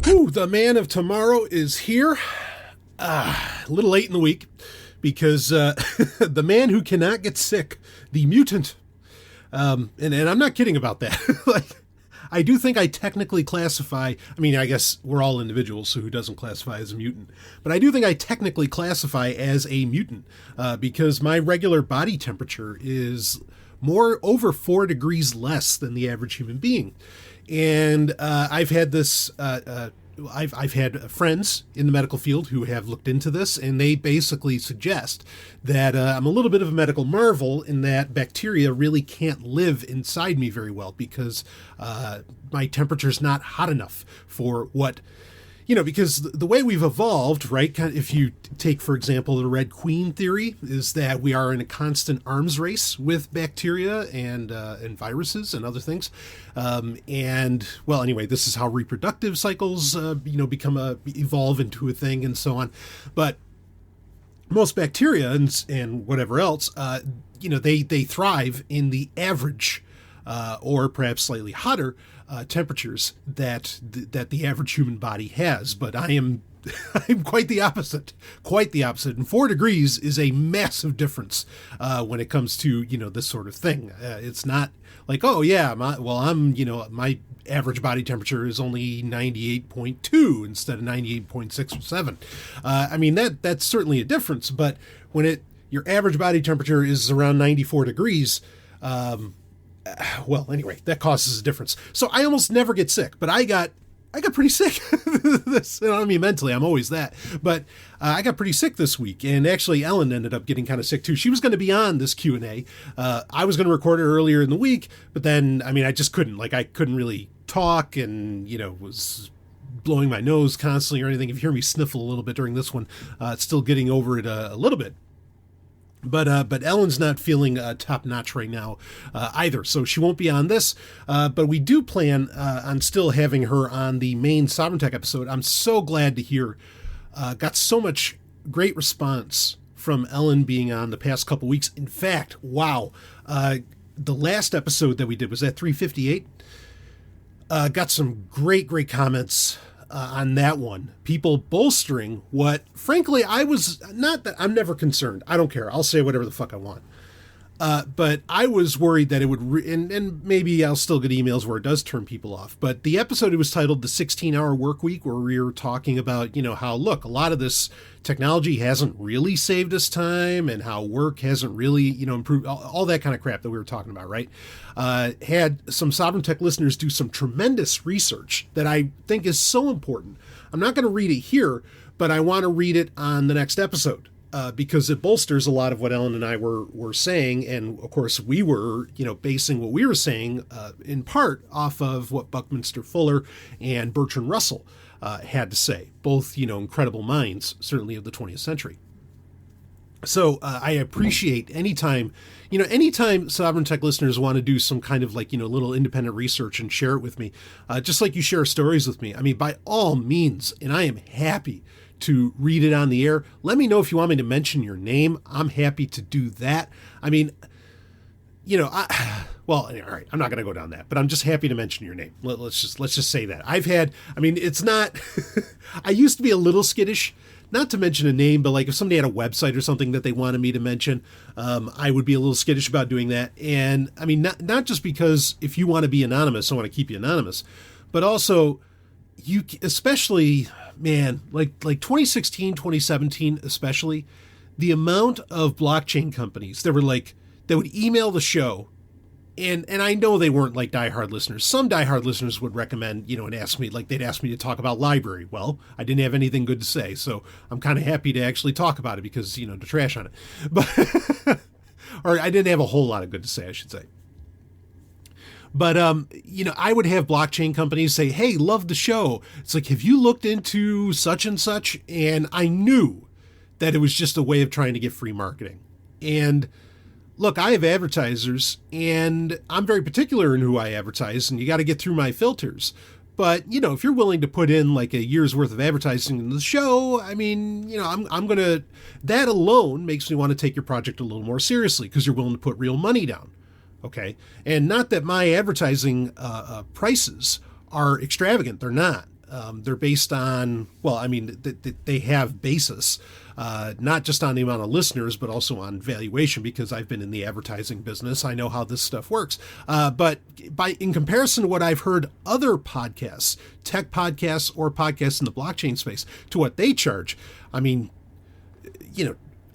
Whew, the man of tomorrow is here. A little late in the week because the man who cannot get sick, the mutant. And I'm not kidding about that. Like, I do think I technically classify, I mean, I guess we're all individuals, so who doesn't classify as a mutant? But I do think I technically classify as a mutant because my regular body temperature is over 4 degrees less than the average human being. And I've had this, I've had friends in the medical field who have looked into this, and they basically suggest that I'm a little bit of a medical marvel in that bacteria really can't live inside me very well because my temperature's not hot enough for what, because the way we've evolved, right? If you take, for example, the Red Queen theory, is that we are in a constant arms race with bacteria and viruses and other things. And well, anyway, this is how reproductive cycles, evolve into a thing and so on. But most bacteria and whatever else, they thrive in the average or perhaps slightly hotter temperatures that the average human body has. But I'm quite the opposite. And 4 degrees is a massive difference when it comes to this sort of thing. It's not like, oh yeah, my average body temperature is only 98.2 instead of 98.6 or 7. I mean that's certainly a difference. But when your average body temperature is around 94 degrees. Well, anyway, that causes a difference. So I almost never get sick, but I got pretty sick. I mean, mentally, I'm always that. But I got pretty sick this week, and actually, Ellen ended up getting kind of sick too. She was going to be on this Q&A. I was going to record it earlier in the week, but then, I mean, I just couldn't. Like, I couldn't really talk, and was blowing my nose constantly or anything. If you hear me sniffle a little bit during this one, it's still getting over it a little bit. But Ellen's not feeling top notch right now either, so she won't be on this. But we do plan on still having her on the main Sovereign Tech episode. I'm so glad to hear. Got so much great response from Ellen being on the past couple weeks. In fact, wow, the last episode that we did was at 358. Got some great comments on that one. People bolstering what, frankly, I'm never concerned. I don't care. I'll say whatever the fuck I want. But I was worried that it would, and maybe I'll still get emails where it does turn people off. But the episode, it was titled The 16-Hour Work Week, where we were talking about, how, look, a lot of this technology hasn't really saved us time and how work hasn't really, improved, all that kind of crap that we were talking about, right? Had some Sovereign Tech listeners do some tremendous research that I think is so important. I'm not going to read it here, but I want to read it on the next episode. Because it bolsters a lot of what Ellen and I were saying. And of course we were, basing what we were saying, in part off of what Buckminster Fuller and Bertrand Russell, had to say, both, incredible minds, certainly of the 20th century. So, I appreciate anytime Sovereign Tech listeners want to do some kind of little independent research and share it with me, just like you share stories with me. I mean, by all means, and I am happy to read it on the air. Let me know if you want me to mention your name. I'm happy to do that. I mean, all right, I'm not going to go down that, but I'm just happy to mention your name. Let's just say that. It's not, I used to be a little skittish, not to mention a name, but like if somebody had a website or something that they wanted me to mention, I would be a little skittish about doing that. And I mean, not just because if you want to be anonymous, I want to keep you anonymous, but also you, especially, man, like 2016, 2017, especially, the amount of blockchain companies that would email the show, and I know they weren't like diehard listeners. Some diehard listeners would recommend, and ask me, they'd ask me to talk about library. Well, I didn't have anything good to say, so I'm kind of happy to actually talk about it because, to trash on it. But, or I didn't have a whole lot of good to say, I should say. But, I would have blockchain companies say, hey, love the show. It's like, have you looked into such and such? And I knew that it was just a way of trying to get free marketing. And look, I have advertisers and I'm very particular in who I advertise, and you got to get through my filters. But, if you're willing to put in like a year's worth of advertising in the show, I mean, I'm going to, that alone makes me want to take your project a little more seriously because you're willing to put real money down. Okay. And not that my advertising prices are extravagant. They're not. They're based on, well, I mean, they have basis, not just on the amount of listeners, but also on valuation, because I've been in the advertising business. I know how this stuff works. But in comparison to what I've heard other podcasts, tech podcasts or podcasts in the blockchain space, to what they charge, I mean,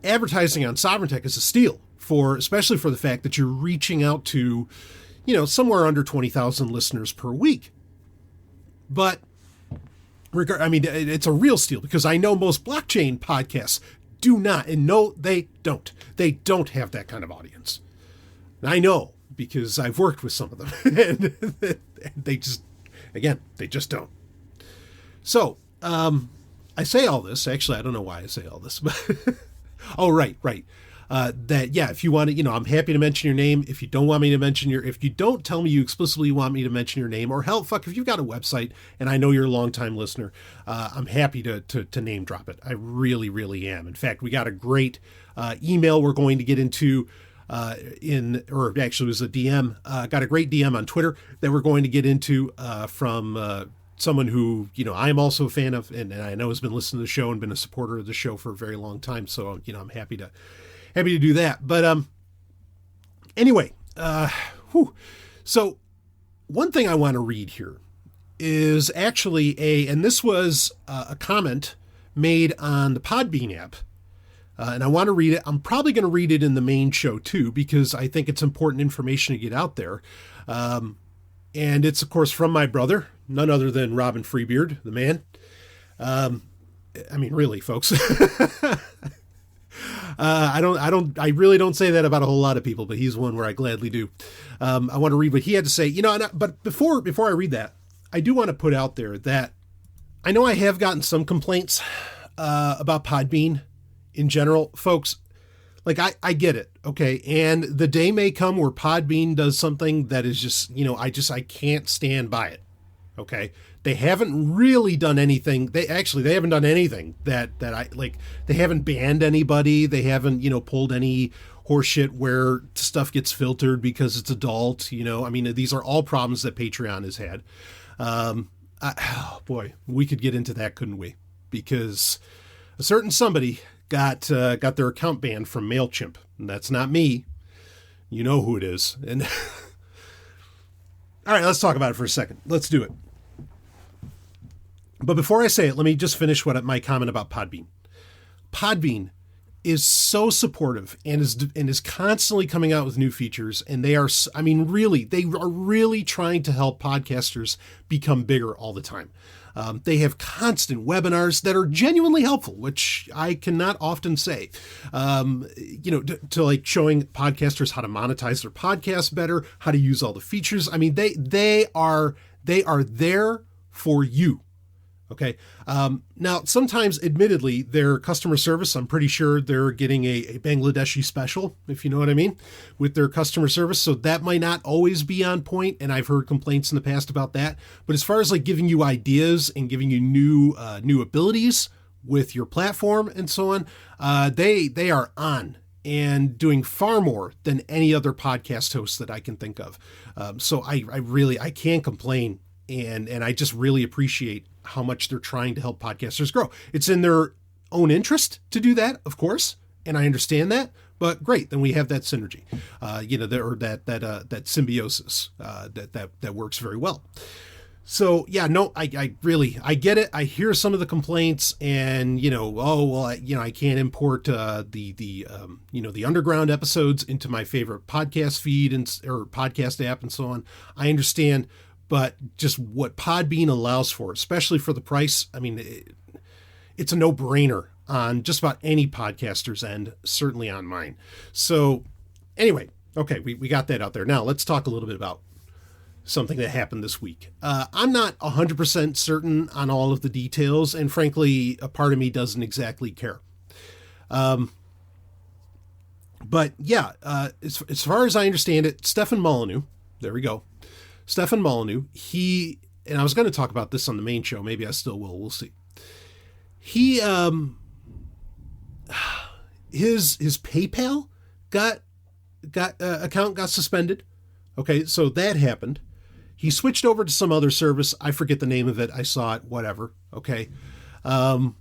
advertising on Sovereign Tech is a steal, especially for the fact that you're reaching out to, somewhere under 20,000 listeners per week. But it's a real steal, because I know most blockchain podcasts do not, and no, they don't. They don't have that kind of audience. And I know, because I've worked with some of them, and they just don't. So, I say all this. Actually, I don't know why I say all this, but oh, right. If you want to, I'm happy to mention your name. If you don't want me to if you don't tell me you explicitly want me to mention your name, or hell, if you've got a website and I know you're a longtime listener, I'm happy to name drop it. I really, really am. In fact, we got a great email we're going to get into actually it was a DM, got a great DM on Twitter that we're going to get into from someone who, I'm also a fan of, and I know has been listening to the show and been a supporter of the show for a very long time. So, I'm happy to do that. But anyway, so one thing I want to read here is actually and this was a comment made on the Podbean app. And I want to read it. I'm probably going to read it in the main show too, because I think it's important information to get out there. And it's, of course, from my brother, none other than Robin Freebeard, the man. Really, folks. I really don't say that about a whole lot of people, but he's one where I gladly do. I want to read what he had to say, but before I read that, I do want to put out there that I know I have gotten some complaints, about Podbean in general, folks. Like, I get it. Okay. And the day may come where Podbean does something that is just, I can't stand by it. Okay. They haven't really done anything. They haven't done anything that I like. They haven't banned anybody. They haven't, pulled any horseshit where stuff gets filtered because it's adult. These are all problems that Patreon has had. Boy, we could get into that, couldn't we? Because a certain somebody got their account banned from Mailchimp, and that's not me. You know who it is. And all right, let's talk about it for a second. Let's do it. But before I say it, let me just finish my comment about Podbean. Podbean is so supportive and is constantly coming out with new features, and they are really trying to help podcasters become bigger all the time. They have constant webinars that are genuinely helpful, which I cannot often say, to like showing podcasters how to monetize their podcast better, how to use all the features. They are there for you. Okay. Now, sometimes, admittedly, their customer service, I'm pretty sure they're getting a Bangladeshi special, if you know what I mean, with their customer service. So that might not always be on point, and I've heard complaints in the past about that. But as far as like giving you ideas and giving you new abilities with your platform and so on, they are on and doing far more than any other podcast host that I can think of. So I can't complain. And I just really appreciate how much they're trying to help podcasters grow. It's in their own interest to do that, of course, and I understand that. But great, then we have that synergy, that symbiosis that works very well. So yeah, no, I get it. I hear some of the complaints, and I can't import the underground episodes into my favorite podcast feed or podcast app and so on. I understand. But just what Podbean allows for, especially for the price, it's a no-brainer on just about any podcaster's end, certainly on mine. So anyway, okay, we got that out there. Now let's talk a little bit about something that happened this week. I'm not 100% certain on all of the details, and frankly, a part of me doesn't exactly care. But yeah, as far as I understand it, Stefan Molyneux, there we go. Stefan Molyneux, and I was going to talk about this on the main show. Maybe I still will. We'll see. He, his PayPal account got suspended. Okay. So that happened. He switched over to some other service. I forget the name of it. I saw it, whatever. Okay. And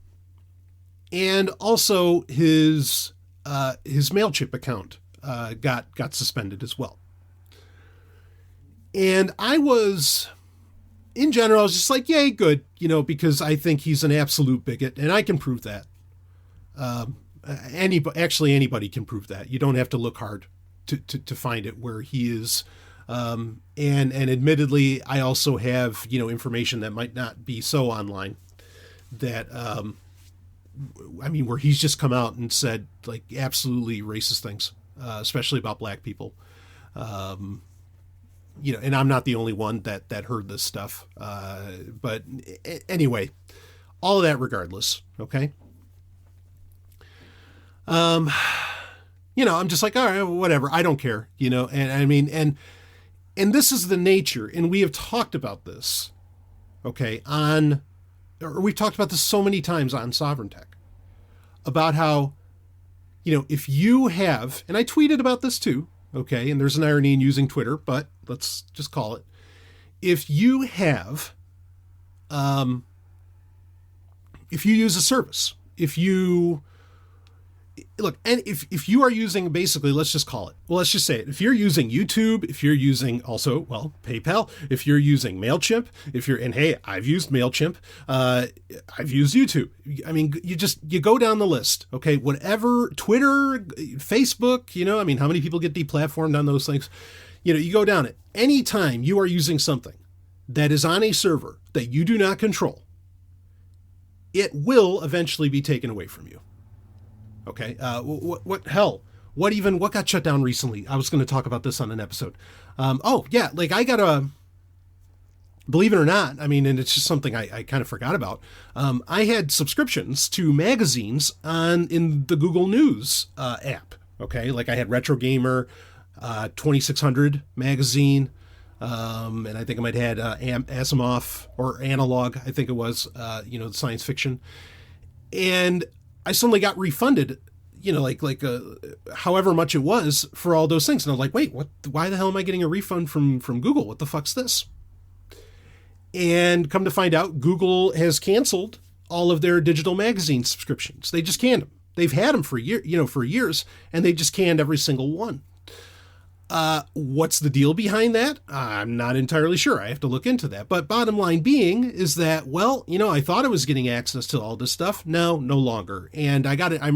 also his Mailchimp account got suspended as well. And I was, in general, I was just like, yay, good, because I think he's an absolute bigot, and I can prove that. Anybody can prove that. You don't have to look hard to find it where he is. And admittedly, I also have, information that might not be so online that, where he's just come out and said like absolutely racist things, especially about black people. And I'm not the only one that heard this stuff. But anyway, all of that regardless. Okay. I'm just like, all right, whatever. I don't care, and this is the nature, and we have talked about this, okay, we've talked about this so many times on Sovereign Tech, about how, if you have, and I tweeted about this too, okay, and there's an irony in using Twitter, but let's just call it, if you have, if you use a service, if you are using, basically, let's just call it, let's just say it. If you're using YouTube, if you're using also, PayPal, if you're using Mailchimp, and hey, I've used Mailchimp, I've used YouTube. You go down the list, okay? Whatever, Twitter, Facebook, how many people get deplatformed on those things? You go down it. Anytime you are using something that is on a server that you do not control, it will eventually be taken away from you. Okay. What got shut down recently? I was going to talk about this on an episode. I got believe it or not, and it's just something I kind of forgot about. I had subscriptions to magazines in the Google News app. Okay. Like I had Retro Gamer, 2600 magazine. And I think I might have had Asimov or Analog. I think it was, the science fiction. And I suddenly got refunded, however much it was for all those things. And I was like, wait, what? Why the hell am I getting a refund from Google? What the fuck's this? And come to find out, Google has canceled all of their digital magazine subscriptions. They just canned them. They've had them for years, and they just canned every single one. What's the deal behind that? I'm not entirely sure. I have to look into that. But bottom line being is that, I thought I was getting access to all this stuff. No longer. And I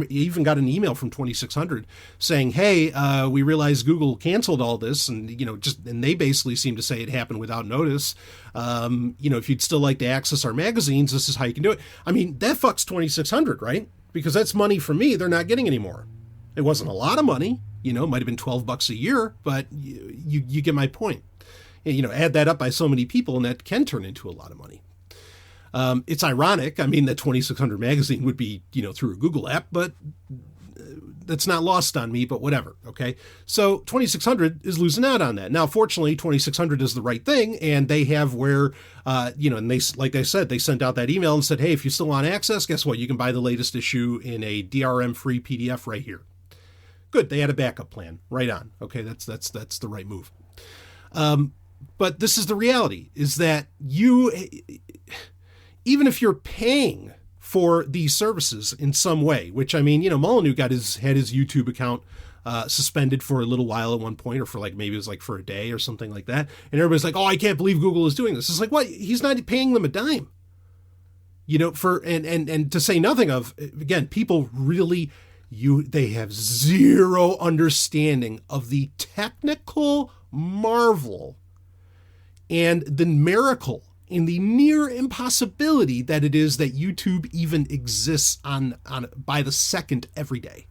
even got an email from 2600 saying, hey, we realized Google canceled all this. And, and they basically seem to say it happened without notice. If you'd still like to access our magazines, this is how you can do it. That fucks 2600, right? Because that's money for me they're not getting anymore. It wasn't a lot of money. It might have been $12 a year, but you get my point. Add that up by so many people, and that can turn into a lot of money. It's ironic. That 2600 magazine would be, through a Google app, but that's not lost on me, but whatever. Okay. So 2600 is losing out on that. Now, fortunately, 2600 is the right thing. And they have where, and they, like I said, they sent out that email and said, hey, if you still want access, guess what? You can buy the latest issue in a DRM free PDF right here. Good. They had a backup plan. Right on. Okay. That's the right move. But this is the reality, is that even if you're paying for these services in some way, which Molyneux had his YouTube account suspended for a little while at one point, or for maybe it was for a day or something like that. And everybody's like, oh, I can't believe Google is doing this. It's like, what? He's not paying them a dime, and to say nothing of, again, people really, they have zero understanding of the technical marvel and the miracle in the near impossibility that it is that YouTube even exists on by the second every day.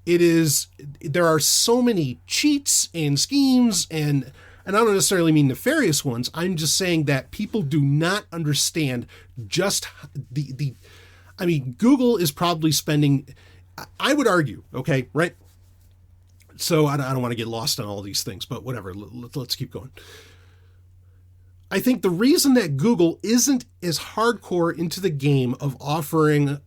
There are so many cheats and schemes, and I don't necessarily mean nefarious ones. I'm just saying that people do not understand just Google is probably spending, I would argue, okay, right? So I don't want to get lost on all these things, but whatever, let's keep going. I think the reason that Google isn't as hardcore into the game of offering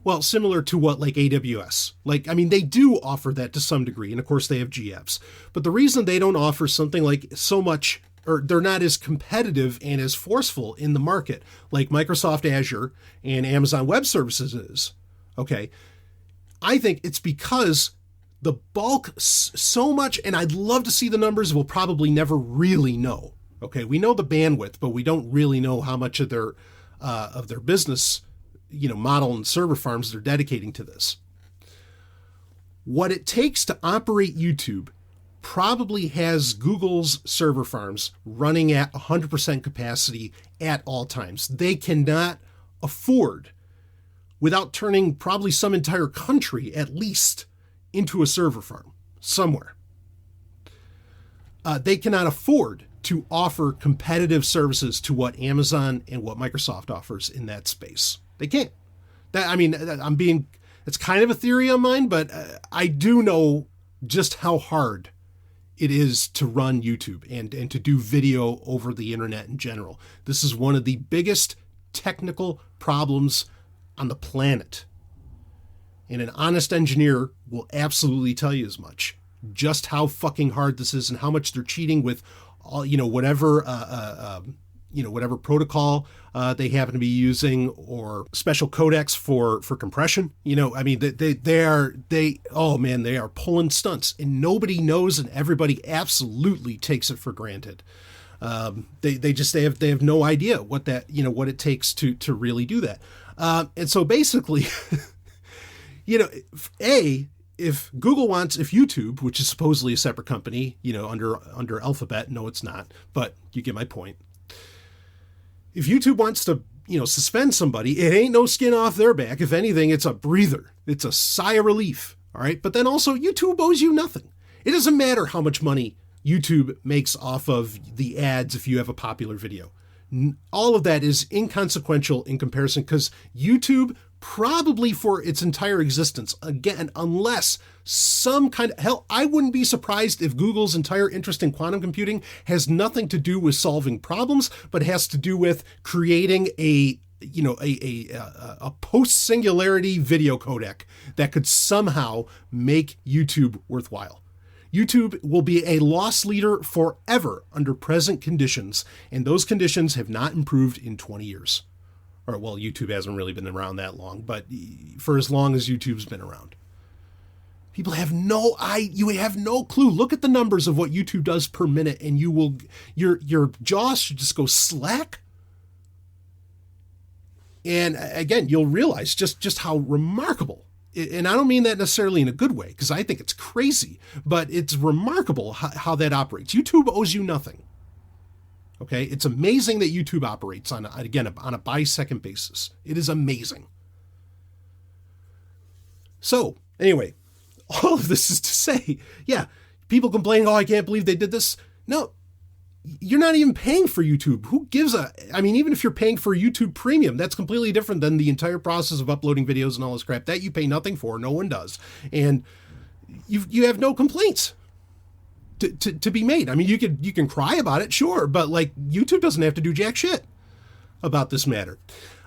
Well, similar to what like AWS. Like, I mean, they do offer that to some degree, and of course they have GFs. But the reason they don't offer something like so much, or they're not as competitive and as forceful in the market like Microsoft Azure and Amazon Web Services is, okay, I think it's because the bulk so much, and I'd love to see the numbers, we'll probably never really know. Okay, we know the bandwidth, but we don't really know how much of their business, model and server farms they're dedicating to this. What it takes to operate YouTube probably has Google's server farms running at 100% capacity at all times. They cannot afford, without turning probably some entire country at least into a server farm somewhere. They cannot afford to offer competitive services to what Amazon and what Microsoft offers in that space. They can't. It's kind of a theory of mine, but I do know just how hard it is to run YouTube and to do video over the internet in general. This is one of the biggest technical problems on the planet. And an honest engineer will absolutely tell you as much. Just how fucking hard this is and how much they're cheating with all, whatever protocol they happen to be using, or special codecs for compression. They are pulling stunts, and nobody knows, and everybody absolutely takes it for granted. They have no idea what it takes to really do that. And so basically, if YouTube, which is supposedly a separate company, under Alphabet, no, it's not, but you get my point. If YouTube wants to, suspend somebody, it ain't no skin off their back. If anything, it's a breather. It's a sigh of relief. All right. But then also YouTube owes you nothing. It doesn't matter how much money YouTube makes off of the ads if you have a popular video. All of that is inconsequential in comparison, because YouTube, probably for its entire existence, again, unless some kind of hell, I wouldn't be surprised if Google's entire interest in quantum computing has nothing to do with solving problems, but has to do with creating a post-singularity video codec that could somehow make YouTube worthwhile. YouTube will be a loss leader forever under present conditions, and those conditions have not improved in 20 years. Or, well, YouTube hasn't really been around that long, but for as long as YouTube's been around. People have you have no clue. Look at the numbers of what YouTube does per minute, and your jaw should just go slack. And again, you'll realize just how remarkable, and I don't mean that necessarily in a good way, because I think it's crazy, but it's remarkable how that operates. YouTube owes you nothing. Okay, it's amazing that YouTube operates on a by-second basis. It is amazing. So, anyway, all of this is to say, yeah, people complain, I can't believe they did this. No, you're not even paying for YouTube. Who gives even if you're paying for YouTube Premium, that's completely different than the entire process of uploading videos and all this crap. That you pay nothing for, no one does. And you have no complaints to be made. I mean, you can cry about it, sure, but like YouTube doesn't have to do jack shit about this matter.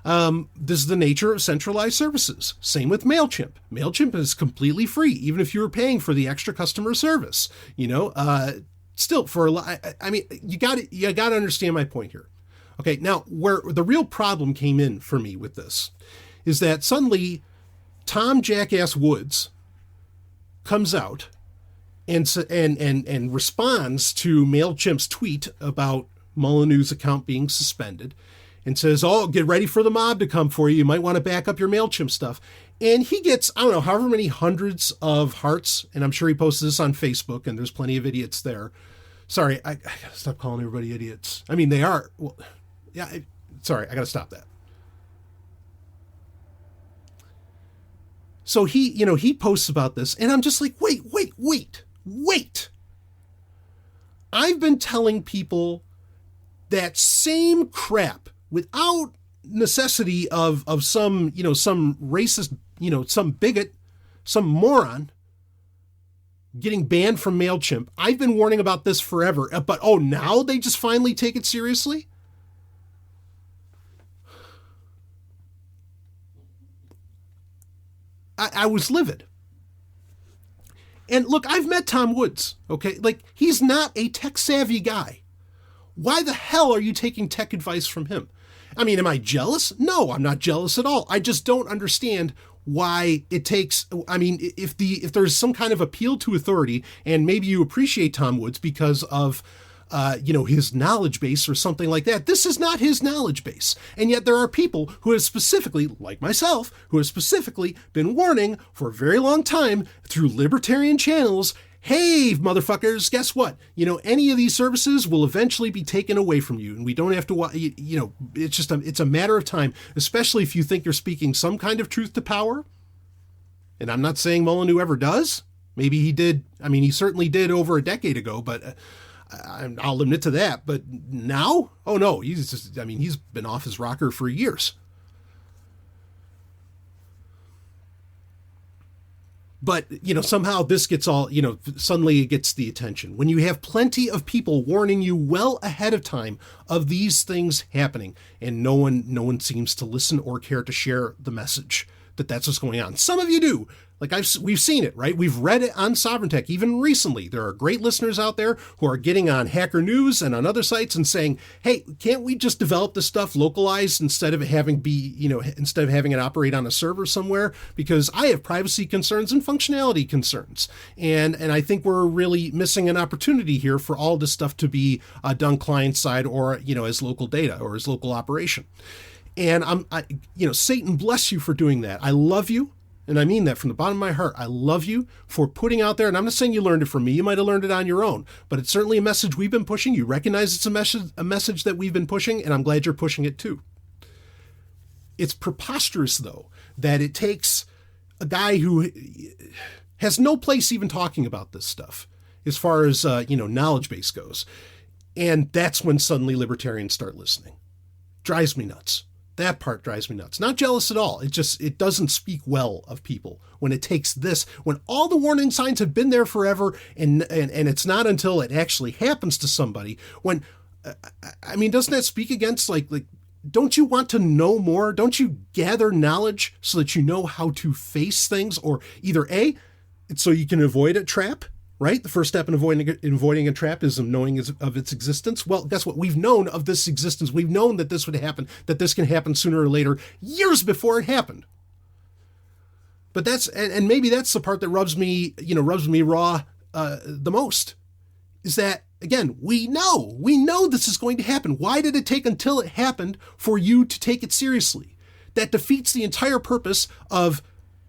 This is the nature of centralized services. Same with Mailchimp. Mailchimp is completely free, even if you were paying for the extra customer service. Still for a lot. I mean, you got to understand my point here. Okay, now where the real problem came in for me with this is that suddenly Tom Jackass Woods comes out and responds to Mailchimp's tweet about Molyneux's account being suspended, and says, get ready for the mob to come for you. You might want to back up your Mailchimp stuff. And he gets, I don't know, however many hundreds of hearts, and I'm sure he posted this on Facebook, and there's plenty of idiots there. Sorry, I gotta stop calling everybody idiots. I mean, they are. Well, yeah, sorry, I gotta stop that. So he posts about this, and I'm just like, wait. I've been telling people that same crap without necessity of some racist, some bigot, some moron getting banned from Mailchimp. I've been warning about this forever, but now they just finally take it seriously? I was livid. And look, I've met Tom Woods, okay? Like, he's not a tech-savvy guy. Why the hell are you taking tech advice from him? I mean, am I jealous? No, I'm not jealous at all. I just don't understand why it takes, I mean, if there's some kind of appeal to authority, and maybe you appreciate Tom Woods because of, his knowledge base or something like that. This is not his knowledge base. And yet there are people who have specifically, like myself, who have specifically been warning for a very long time through libertarian channels, hey, motherfuckers, guess what? Any of these services will eventually be taken away from you, and we don't have to, it's a matter of time, especially if you think you're speaking some kind of truth to power. And I'm not saying Molyneux ever does. Maybe he did. I mean, he certainly did over a decade ago, but I'll admit to that. But now, oh no, he's been off his rocker for years. But, somehow this gets all, suddenly it gets the attention. When you have plenty of people warning you well ahead of time of these things happening, and no one seems to listen or care to share the message that that's what's going on. Some of you do. Like we've seen it, right? We've read it on Sovereign Tech, even recently. There are great listeners out there who are getting on Hacker News and on other sites and saying, hey, can't we just develop this stuff localized instead of having it operate on a server somewhere? Because I have privacy concerns and functionality concerns. And I think we're really missing an opportunity here for all this stuff to be done client side or, as local data or as local operation. And Satan bless you for doing that. I love you. And I mean that from the bottom of my heart. I love you for putting out there, and I'm not saying you learned it from me. You might have learned it on your own, but it's certainly a message we've been pushing. You recognize it's a message that we've been pushing, and I'm glad you're pushing it too. It's preposterous, though, that it takes a guy who has no place even talking about this stuff as far as, knowledge base goes. And that's when suddenly libertarians start listening. Drives me nuts. That part drives me nuts. Not jealous at all. It doesn't speak well of people when it takes this, when all the warning signs have been there forever, and it's not until it actually happens to somebody when, doesn't that speak against like, don't you want to know more? Don't you gather knowledge so that you know how to face things, or either A, so you can avoid a trap? Right? The first step in avoiding a trap is knowing of its existence. Well, guess what? We've known of this existence. We've known that this would happen, that this can happen sooner or later, years before it happened. But and maybe that's the part that rubs me raw the most, is that, again, we know this is going to happen. Why did it take until it happened for you to take it seriously? That defeats the entire purpose of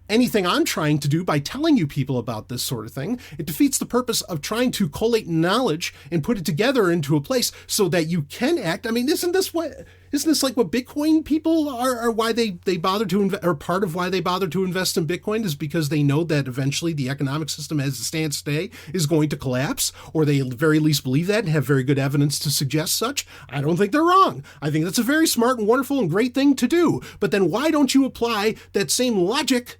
anything I'm trying to do by telling you people about this sort of thing. It defeats the purpose of trying to collate knowledge and put it together into a place so that you can act. I mean, isn't this like what Bitcoin people are why they bother to invest, or part of why they bother to invest in Bitcoin is because they know that eventually the economic system as it stands today is going to collapse, or they at the very least believe that and have very good evidence to suggest such. I don't think they're wrong. I think that's a very smart and wonderful and great thing to do. But then why don't you apply that same logic?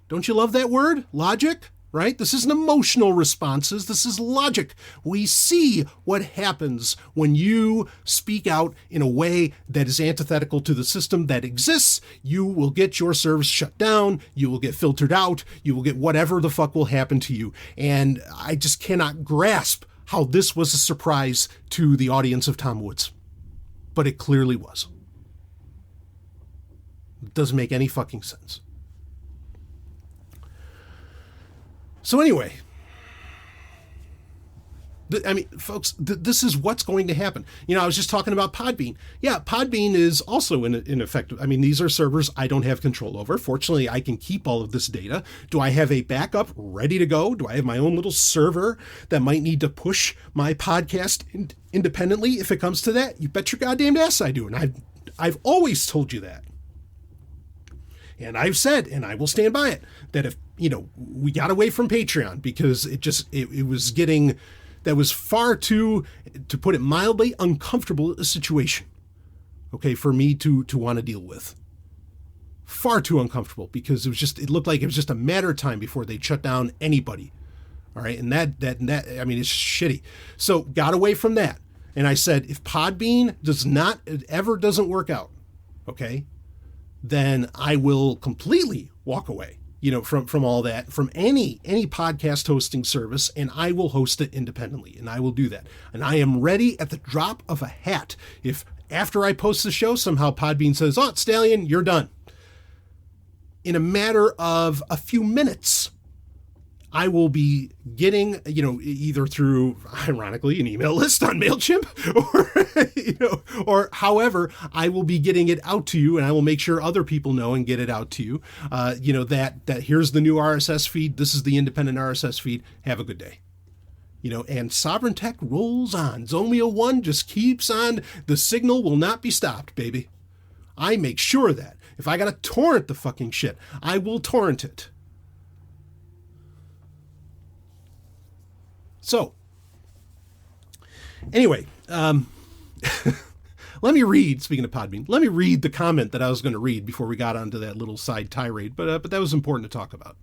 Don't you love that word? Logic, right? This isn't emotional responses. This is logic. We see what happens when you speak out in a way that is antithetical to the system that exists. You will get your service shut down. You will get filtered out. You will get whatever the fuck will happen to you. And I just cannot grasp how this was a surprise to the audience of Tom Woods. But it clearly was. It doesn't make any fucking sense. So anyway, folks, this is what's going to happen. I was just talking about Podbean. Yeah, Podbean is also in effect. These are servers I don't have control over. Fortunately, I can keep all of this data. Do I have a backup ready to go? Do I have my own little server that might need to push my podcast independently if it comes to that? You bet your goddamn ass I do. And I've always told you that. And I've said, and I will stand by it, that if, we got away from Patreon because it was getting, that was far too, to put it mildly, uncomfortable a situation, okay, for me to want to deal with. Far too uncomfortable, because it looked like it was just a matter of time before they'd shut down anybody. All right. And that, it's shitty. So got away from that. And I said, if Podbean doesn't work out, okay, then I will completely walk away. from all that, from any podcast hosting service, and I will host it independently, and I will do that. And I am ready at the drop of a hat. If after I post the show, somehow Podbean says, "Oh, Stallion, you're done." In a matter of a few minutes, I will be getting, either through, ironically, an email list on Mailchimp, or however, I will be getting it out to you, and I will make sure other people know and get it out to you. That here's the new RSS feed. This is the independent RSS feed. Have a good day. And Sovereign Tech rolls on. Zomia ONE just keeps on. The signal will not be stopped, baby. I make sure that. If I got to torrent the fucking shit, I will torrent it. So, anyway, let me read, speaking of Podbean, let me read the comment that I was going to read before we got onto that little side tirade, but that was important to talk about.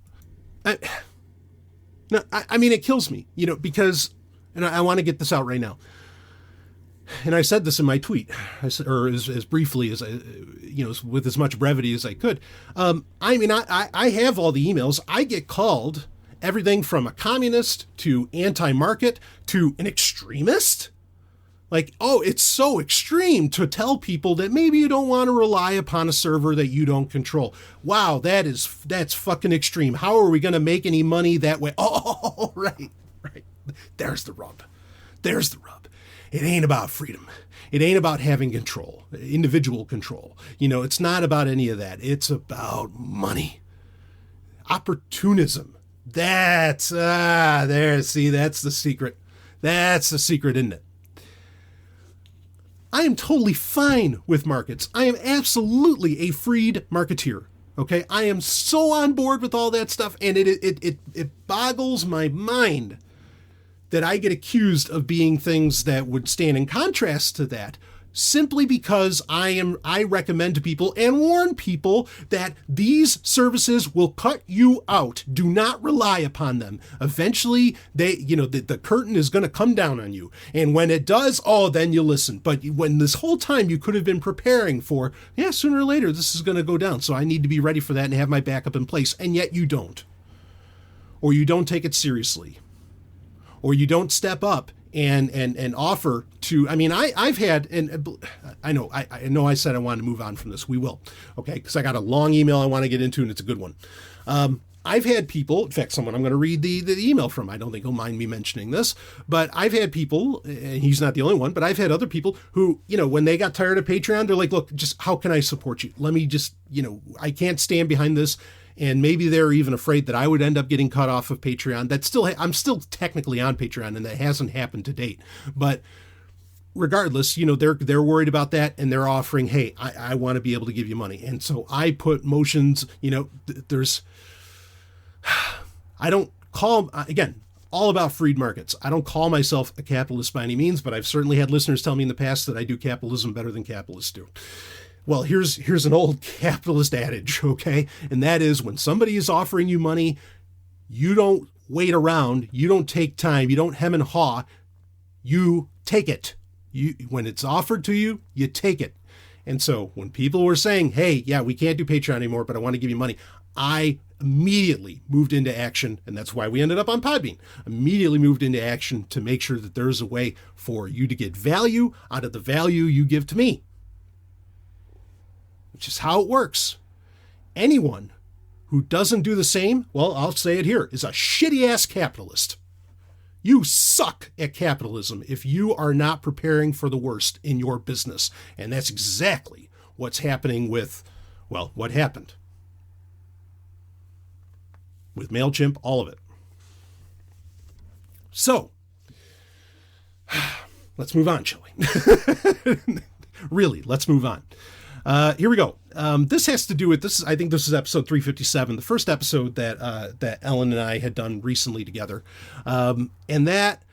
I mean, it kills me, because, and I want to get this out right now. And I said this in my tweet, or as briefly as with as much brevity as I could. I have all the emails. I get called everything from a communist to anti-market to an extremist. Like, oh, it's so extreme to tell people that maybe you don't want to rely upon a server that you don't control. Wow, that's fucking extreme. How are we going to make any money that way? Oh, right. There's the rub. It ain't about freedom. It ain't about having control, individual control. It's not about any of that. It's about money. Opportunism. That's the secret. That's the secret, isn't it? I am totally fine with markets. I am absolutely a freed marketeer. Okay, I am so on board with all that stuff, and it boggles my mind that I get accused of being things that would stand in contrast to that, simply because I recommend to people and warn people that these services will cut you out. Do not rely upon them. Eventually, the curtain is going to come down on you. And when it does, then you listen. But when this whole time you could have been preparing for, sooner or later, this is going to go down. So I need to be ready for that and have my backup in place. And yet you don't. Or you don't take it seriously. Or you don't step up and offer to, I've had, and I know I said I wanted to move on from this. We will. Okay. Because I got a long email I want to get into, and it's a good one. I've had people, in fact, someone I'm going to read the email from, I don't think he'll mind me mentioning this, but I've had people, and he's not the only one, but I've had other people who, when they got tired of Patreon, they're like, look, just how can I support you? Let me just, I can't stand behind this. And maybe they're even afraid that I would end up getting cut off of Patreon. I'm still technically on Patreon, and that hasn't happened to date. But regardless, they're worried about that, and they're offering, hey, I want to be able to give you money. And so I put motions, I don't call, again, all about freed markets. I don't call myself a capitalist by any means, but I've certainly had listeners tell me in the past that I do capitalism better than capitalists do. Well, here's an old capitalist adage, okay? And that is, when somebody is offering you money, you don't wait around, you don't take time, you don't hem and haw, you take it. When it's offered to you, you take it. And so when people were saying, hey, we can't do Patreon anymore, but I want to give you money, I immediately moved into action, and that's why we ended up on Podbean. Immediately moved into action to make sure that there's a way for you to get value out of the value you give to me. Which is how it works. Anyone who doesn't do the same, well, I'll say it here, is a shitty-ass capitalist. You suck at capitalism if you are not preparing for the worst in your business. And that's exactly what's happening with, what happened with Mailchimp, all of it. So, let's move on, shall we? Really, let's move on. Here we go. This has to do with this. I think this is episode 357, the first episode that Ellen and I had done recently together. And that,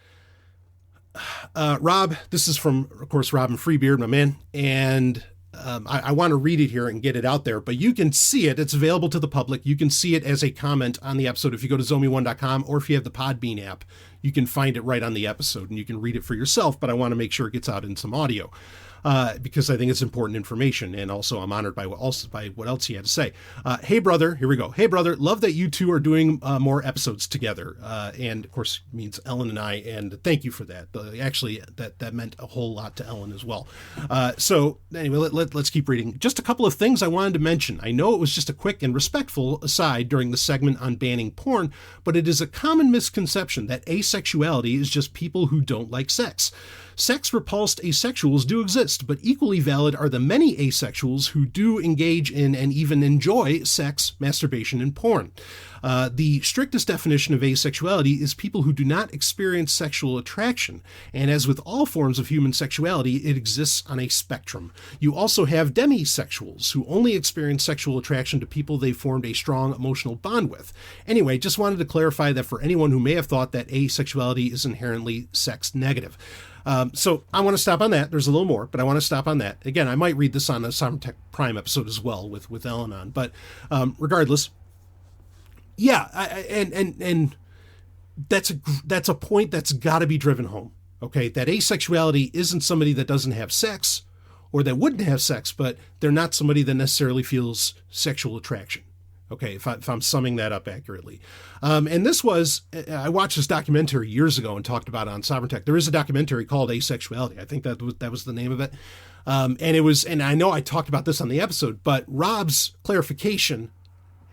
Rob, this is from, of course, Robin Freebeard, my man. And, I want to read it here and get it out there, but you can see it. It's available to the public. You can see it as a comment on the episode. If you go to zomione.com, or if you have the Podbean app, you can find it right on the episode and you can read it for yourself, but I want to make sure it gets out in some audio. Because I think it's important information, and also I'm honored by what else he had to say. Hey brother, here we go. Hey brother, love that you two are doing more episodes together, and of course means Ellen and I, and thank you for that. Actually, that meant a whole lot to Ellen as well. So anyway, let's keep reading. Just a couple of things I wanted to mention. I know it was just a quick and respectful aside during the segment on banning porn, but it is a common misconception that asexuality is just people who don't like sex. Sex-repulsed asexuals do exist, but equally valid are the many asexuals who do engage in and even enjoy sex, masturbation, and porn. The strictest definition of asexuality is people who do not experience sexual attraction, and as with all forms of human sexuality, it exists on a spectrum. You also have demisexuals, who only experience sexual attraction to people they've formed a strong emotional bond with. Anyway, just wanted to clarify that for anyone who may have thought that asexuality is inherently sex negative. So I want to stop on that. There's a little more, but I want to stop on that. Again, I might read this on a Cybertech Prime episode as well with Ellen on, but regardless, yeah, and that's a point that's got to be driven home. Okay, that asexuality isn't somebody that doesn't have sex or that wouldn't have sex, but they're not somebody that necessarily feels sexual attraction. Okay, if I'm summing that up accurately. And this was, I watched this documentary years ago and talked about it on Cybertech. There is a documentary called Asexuality. I think that was the name of it. And I know I talked about this on the episode, but Rob's clarification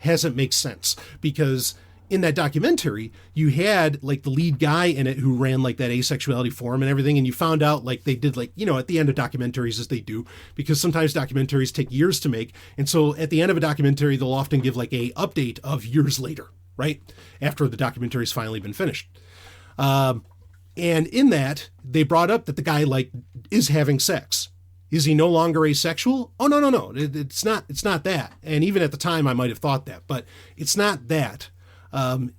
hasn't made sense, because in that documentary, you had like the lead guy in it who ran like that asexuality forum and everything. And you found out like they did like, at the end of documentaries, as they do, because sometimes documentaries take years to make. And so at the end of a documentary, they'll often give like a update of years later, right? After the documentary's finally been finished. And in that, they brought up that the guy like is having sex. Is he no longer asexual? Oh, no. It's not that. And even at the time, I might have thought that, but it's not that. The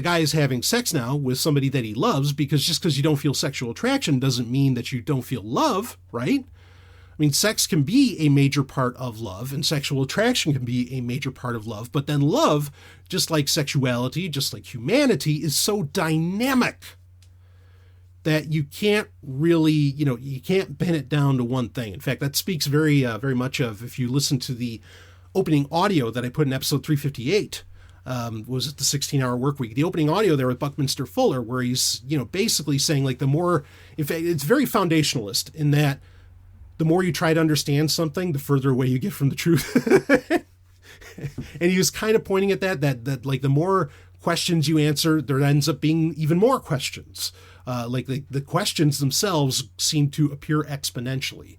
guy is having sex now with somebody that he loves, because just because you don't feel sexual attraction doesn't mean that you don't feel love, right? I mean, sex can be a major part of love, and sexual attraction can be a major part of love, but then love, just like sexuality, just like humanity, is so dynamic that you can't really, you can't pin it down to one thing. In fact, that speaks very much of, if you listen to the opening audio that I put in episode 358, was it the 16-hour work week? The opening audio there with Buckminster Fuller, where he's, basically saying like the more, in fact, it's very foundationalist in that the more you try to understand something, the further away you get from the truth. And he was kind of pointing at that like the more questions you answer, there ends up being even more questions. Like the questions themselves seem to appear exponentially.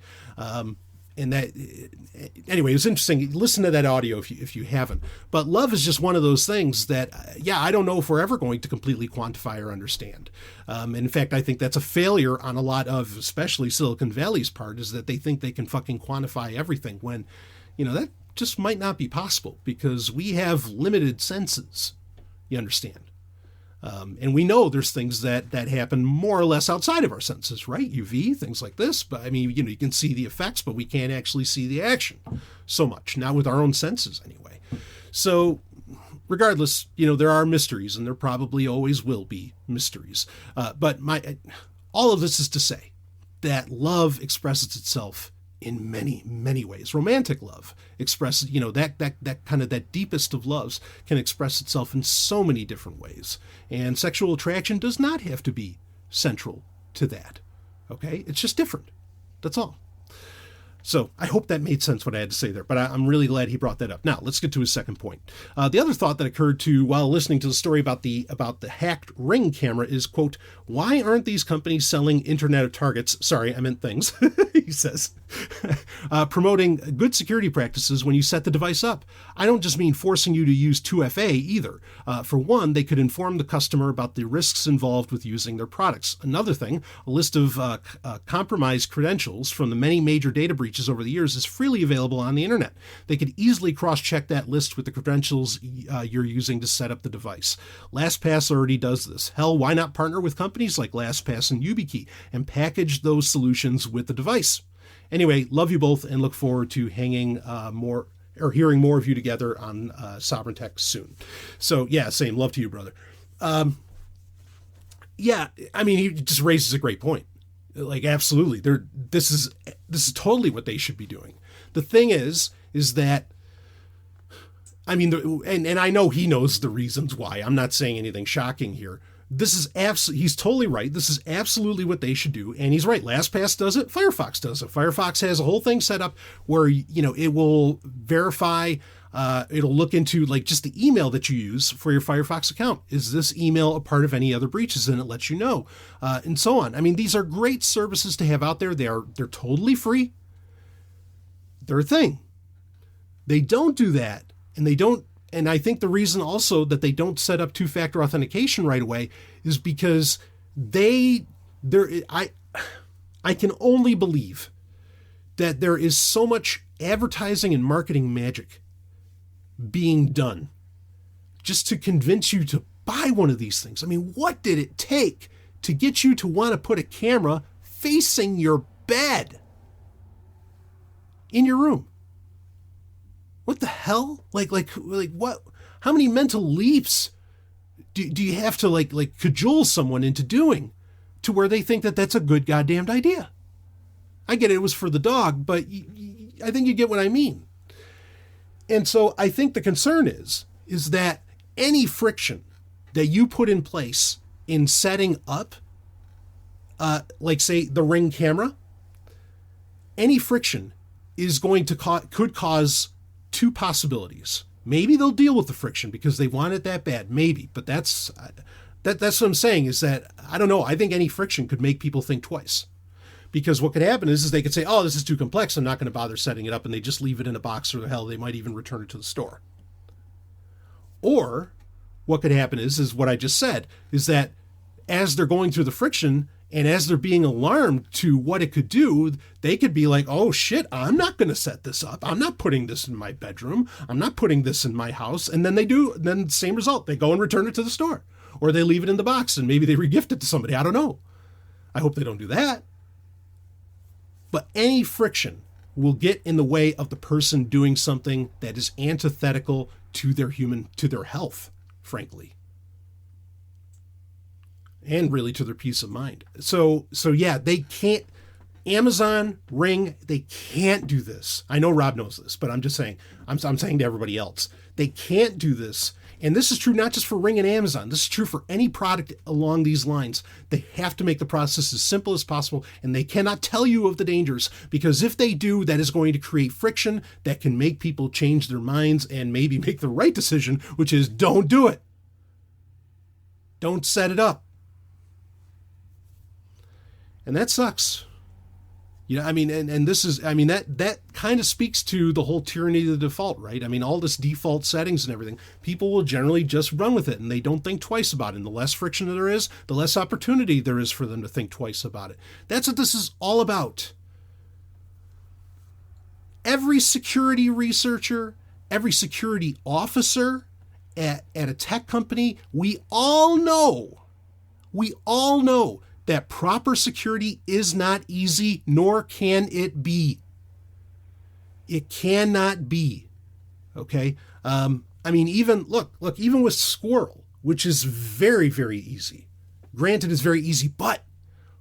And that, anyway, it was interesting. Listen to that audio if you haven't. But love is just one of those things that, I don't know if we're ever going to completely quantify or understand. And in fact, I think that's a failure on a lot of, especially Silicon Valley's part, is that they think they can fucking quantify everything when, that just might not be possible, because we have limited senses, you understand. And we know there's things that happen more or less outside of our senses, right? UV, things like this. But I mean, you can see the effects, but we can't actually see the action so much, not with our own senses anyway. So regardless, there are mysteries, and there probably always will be mysteries. But all of this is to say that love expresses itself in many, many ways. Romantic love expresses, that kind of that deepest of loves can express itself in so many different ways. And sexual attraction does not have to be central to that. Okay? It's just different. That's all. So I hope that made sense what I had to say there, but I'm really glad he brought that up. Now let's get to his second point. The other thought that occurred to while listening to the story about the hacked Ring camera is, quote, why aren't these companies selling Internet of Targets? Sorry, I meant things. He says, promoting good security practices when you set the device up. I don't just mean forcing you to use 2FA either. For one, they could inform the customer about the risks involved with using their products. Another thing, a list of compromised credentials from the many major data breaches over the years is freely available on the internet. They could easily cross-check that list with the credentials you're using to set up the device. LastPass already does this. Hell, why not partner with companies like LastPass and YubiKey and package those solutions with the device? Anyway, love you both and look forward to hearing more of you together on Sovereign Tech soon. So yeah, same. Love to you, brother. Yeah, I mean, he just raises a great point. Like, absolutely, this is totally what they should be doing. The thing is that, I mean, and I know he knows the reasons why. I'm not saying anything shocking here. This is absolutely, he's totally right. This is absolutely what they should do. And he's right. LastPass does it. Firefox does it. Firefox has a whole thing set up where, it will verify, it'll look into like just the email that you use for your Firefox account. Is this email a part of any other breaches? And it lets you know, and so on. I mean, these are great services to have out there. They're totally free. They're a thing. They don't do that. And I think the reason also that they don't set up two-factor authentication right away is because I can only believe that there is so much advertising and marketing magic being done just to convince you to buy one of these things. I mean, what did it take to get you to want to put a camera facing your bed in your room? What the hell? Like what? How many mental leaps do you have to like cajole someone into doing to where they think that that's a good goddamned idea? I get it was for the dog, but I think you get what I mean. And so I think the concern is that any friction that you put in place in setting up, like say the Ring camera, any friction is going to could cause two possibilities. Maybe they'll deal with the friction because they want it that bad. Maybe, but that's what I'm saying is that I don't know. I think any friction could make people think twice, because what could happen is they could say, "Oh, this is too complex. I'm not going to bother setting it up," and they just leave it in a box, or the hell, they might even return it to the store. Or what could happen is what I just said, is that as they're going through the friction and as they're being alarmed to what it could do, they could be like, oh shit, I'm not going to set this up. I'm not putting this in my bedroom. I'm not putting this in my house. And then then same result. They go and return it to the store, or they leave it in the box and maybe they regift it to somebody. I don't know. I hope they don't do that. But any friction will get in the way of the person doing something that is antithetical to their health, frankly. And really to their peace of mind. So yeah, they can't, Amazon, Ring, they can't do this. I know Rob knows this, but I'm just saying, I'm saying to everybody else, they can't do this. And this is true not just for Ring and Amazon. This is true for any product along these lines. They have to make the process as simple as possible, and they cannot tell you of the dangers, because if they do, that is going to create friction that can make people change their minds and maybe make the right decision, which is don't do it. Don't set it up. And that sucks. I mean, and this is, I mean, that kind of speaks to the whole tyranny of the default, right? I mean, all this default settings and everything, people will generally just run with it and they don't think twice about it. And the less friction there is, the less opportunity there is for them to think twice about it. That's what this is all about. Every security researcher, every security officer at a tech company, we all know that proper security is not easy, nor can it be. It cannot be. Okay? I mean, even with Squirrel, which is very, very easy. Granted, it's very easy, but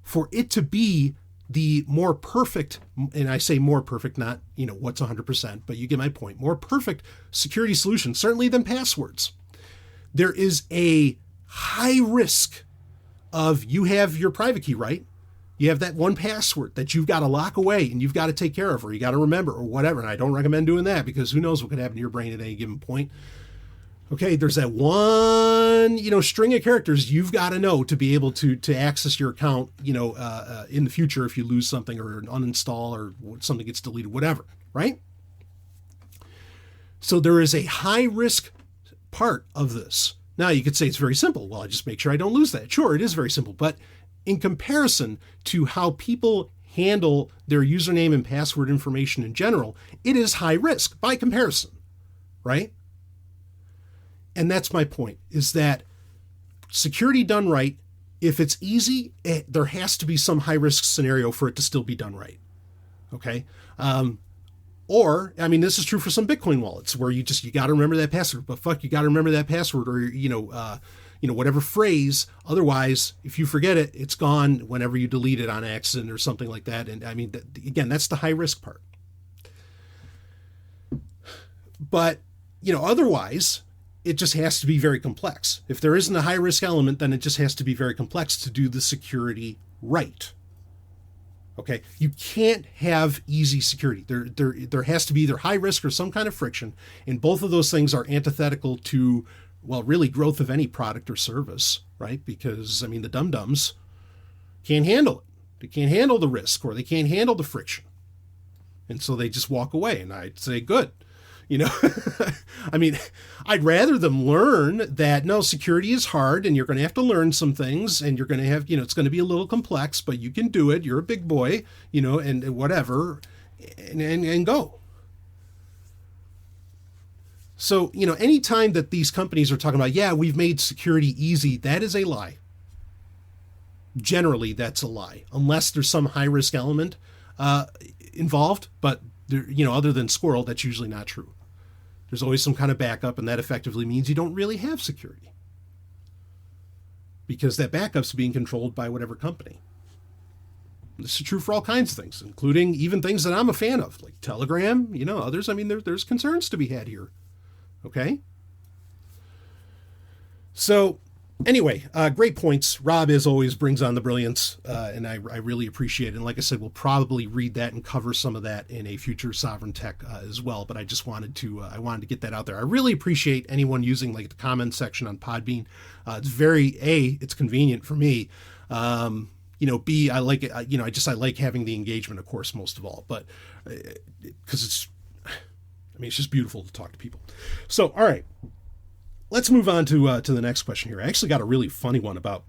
for it to be the more perfect, and I say more perfect, not, what's 100%, but you get my point, more perfect security solution, certainly than passwords, there is a high risk of, you have your private key, right? You have that one password that you've got to lock away and you've got to take care of, or you got to remember, or whatever. And I don't recommend doing that, because who knows what could happen to your brain at any given point. Okay, there's that one, string of characters you've got to know to be able to access your account, in the future if you lose something or uninstall or something gets deleted, whatever, right? So there is a high risk part of this. Now, you could say it's very simple. Well, I just make sure I don't lose that. Sure, it is very simple. But in comparison to how people handle their username and password information in general, it is high risk by comparison, right? And that's my point, is that security done right, if it's easy, there has to be some high risk scenario for it to still be done right, okay? Or, I mean, this is true for some Bitcoin wallets where you got to remember that password, but fuck, you got to remember that password, or, whatever phrase. Otherwise, if you forget it, it's gone whenever you delete it on accident or something like that. And I mean, again, that's the high risk part. But, otherwise, it just has to be very complex. If there isn't a high risk element, then it just has to be very complex to do the security right. Okay, you can't have easy security. There has to be either high risk or some kind of friction, and both of those things are antithetical to, well, really growth of any product or service, right? Because, I mean, the dum-dums can't handle it. They can't handle the risk, or they can't handle the friction. And so they just walk away, and I'd say, good. I mean, I'd rather them learn that, no, security is hard and you're going to have to learn some things and you're going to have, it's going to be a little complex, but you can do it. You're a big boy, and whatever, and go. So, anytime that these companies are talking about, yeah, we've made security easy, that is a lie. Generally, that's a lie, unless there's some high risk element involved, but other than squirrel, that's usually not true. There's always some kind of backup, and that effectively means you don't really have security, because that backup's being controlled by whatever company. This is true for all kinds of things, including even things that I'm a fan of, like Telegram, others. I mean, there's concerns to be had here. Okay? So, anyway, great points. Rob, as always, brings on the brilliance, and I really appreciate it. And like I said, we'll probably read that and cover some of that in a future Sovereign Tech as well. But I just wanted to get that out there. I really appreciate anyone using like the comment section on Podbean. It's very, it's convenient for me. B, I like it. I like having the engagement, of course, most of all. But because it's just beautiful to talk to people. So, all right. Let's move on to the next question here. I actually got a really funny one about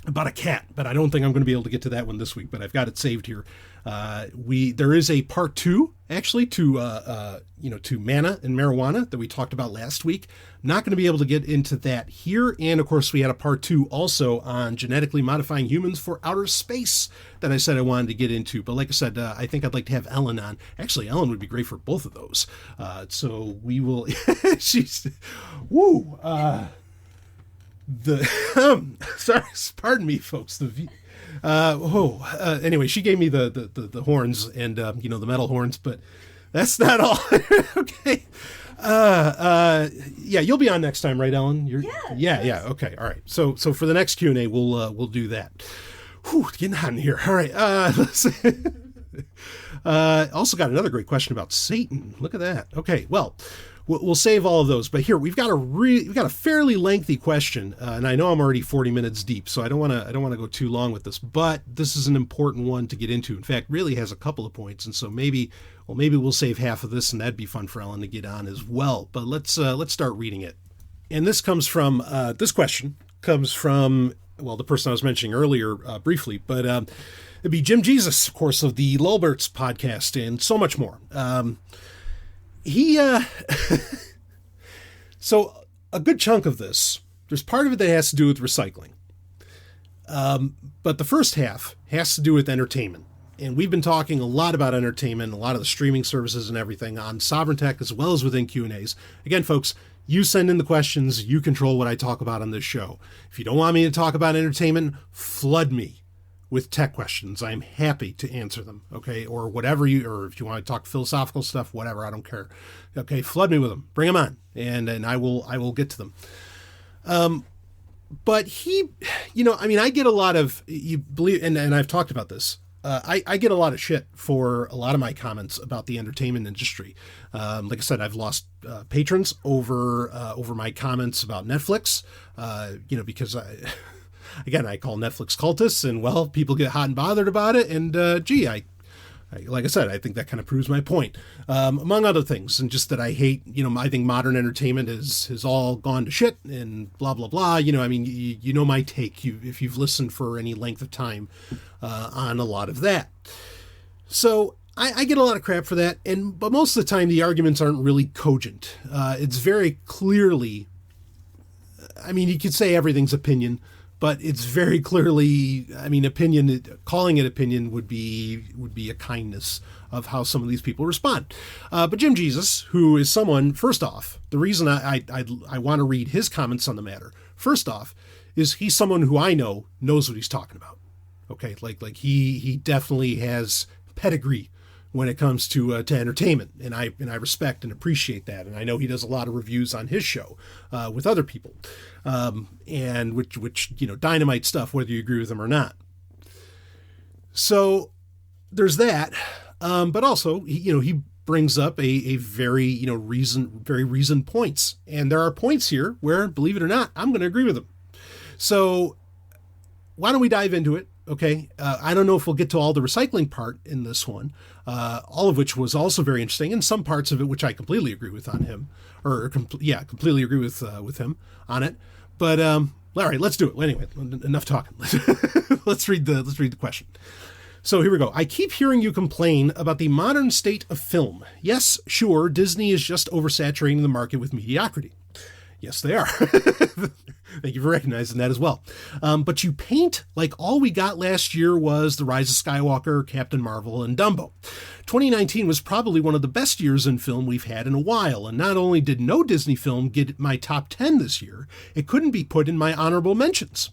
a cat, but I don't think I'm going to be able to get to that one this week, but I've got it saved here. There is a part 2 actually to manna and marijuana that we talked about last week. Not going to be able to get into that here. And of course we had a part 2 also on genetically modifying humans for outer space that I said I wanted to get into. But like I said, I think I'd like to have Ellen on. Actually, Ellen would be great for both of those. So we will, sorry, pardon me, folks. Anyway, she gave me the horns and the metal horns, but that's not all. Okay. Yeah, you'll be on next time, right, Ellen? Yeah. Okay. All right. So for the next Q&A, we'll do that. Whew, getting hot in here. All right. Let's see. Also got another great question about Satan. Look at that. Okay. Well, we'll save all of those, but here we've got a fairly lengthy question, and I know I'm already 40 minutes deep, so I don't want to go too long with this, but this is an important one to get into. In fact, really has a couple of points, and so maybe we'll save half of this, and that'd be fun for Ellen to get on as well. But let's start reading it. And this question comes from the person I was mentioning earlier briefly, but it'd be Jim Jesus, of course, of the Lulberts podcast, and so much more. So a good chunk of this, there's part of it that has to do with recycling. But the first half has to do with entertainment. And we've been talking a lot about entertainment, a lot of the streaming services and everything on Sovereign Tech, as well as within Q&As. Again, folks, you send in the questions, you control what I talk about on this show. If you don't want me to talk about entertainment, flood me with tech questions. I'm happy to answer them, okay? Or whatever or if you want to talk philosophical stuff, whatever, I don't care. Okay, flood me with them. Bring them on, and I will get to them. But I get a lot of, you believe, and I've talked about this, I get a lot of shit for a lot of my comments about the entertainment industry. Like I said, I've lost patrons over my comments about Netflix, because I call Netflix cultists, and people get hot and bothered about it. And like I said, I think that kind of proves my point, among other things, and just that I hate, I think modern entertainment has all gone to shit and blah, blah, blah. You know my take, if you've listened for any length of time on a lot of that. So I get a lot of crap for that. But most of the time, the arguments aren't really cogent. It's very clearly, you could say everything's opinion, but it's very clearly, opinion, calling it opinion would be a kindness of how some of these people respond. But Jim Jesus, who is someone, first off, the reason I want to read his comments on the matter. First off, is he's someone who I know knows what he's talking about. Okay, like he definitely has pedigree when it comes to entertainment, and I respect and appreciate that. And I know he does a lot of reviews on his show with other people, and which dynamite stuff, whether you agree with them or not. So there's that, but also he brings up a very very reasoned points, and there are points here where, believe it or not, I'm going to agree with him. So why don't we dive into it? Okay, I don't know if we'll get to all the recycling part in this one, all of which was also very interesting, and some parts of it which I completely agree with on him, completely agree with him on it. But all right, let's do it. Anyway, enough talking. Let's read the question. So here we go. I keep hearing you complain about the modern state of film. Yes, sure, Disney is just oversaturating the market with mediocrity. Yes, they are. Thank you for recognizing that as well. But you paint like all we got last year was The Rise of Skywalker, Captain Marvel, and Dumbo. 2019 was probably one of the best years in film we've had in a while, and not only did no Disney film get my top 10 this year, it couldn't be put in my honorable mentions.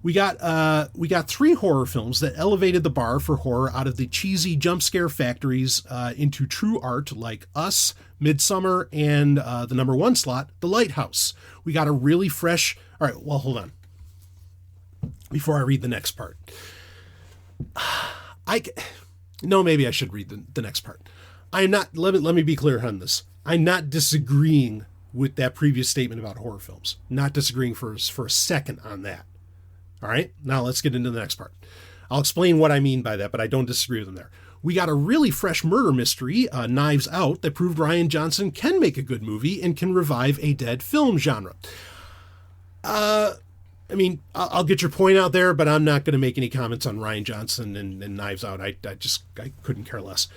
We got 3 horror films that elevated the bar for horror out of the cheesy jump scare factories into true art, like Us, Midsummer, and the number 1 slot, The Lighthouse. We got a really fresh... All right, well, hold on. Before I read the next part. Maybe I should read the next part. I'm not... Let me be clear on this. I'm not disagreeing with that previous statement about horror films. Not disagreeing for a second on that. All right, now let's get into the next part. I'll explain what I mean by that, but I don't disagree with them there. We got a really fresh murder mystery, Knives Out, that proved Rian Johnson can make a good movie and can revive a dead film genre. I'll get your point out there, but I'm not going to make any comments on Rian Johnson and Knives Out. I couldn't care less.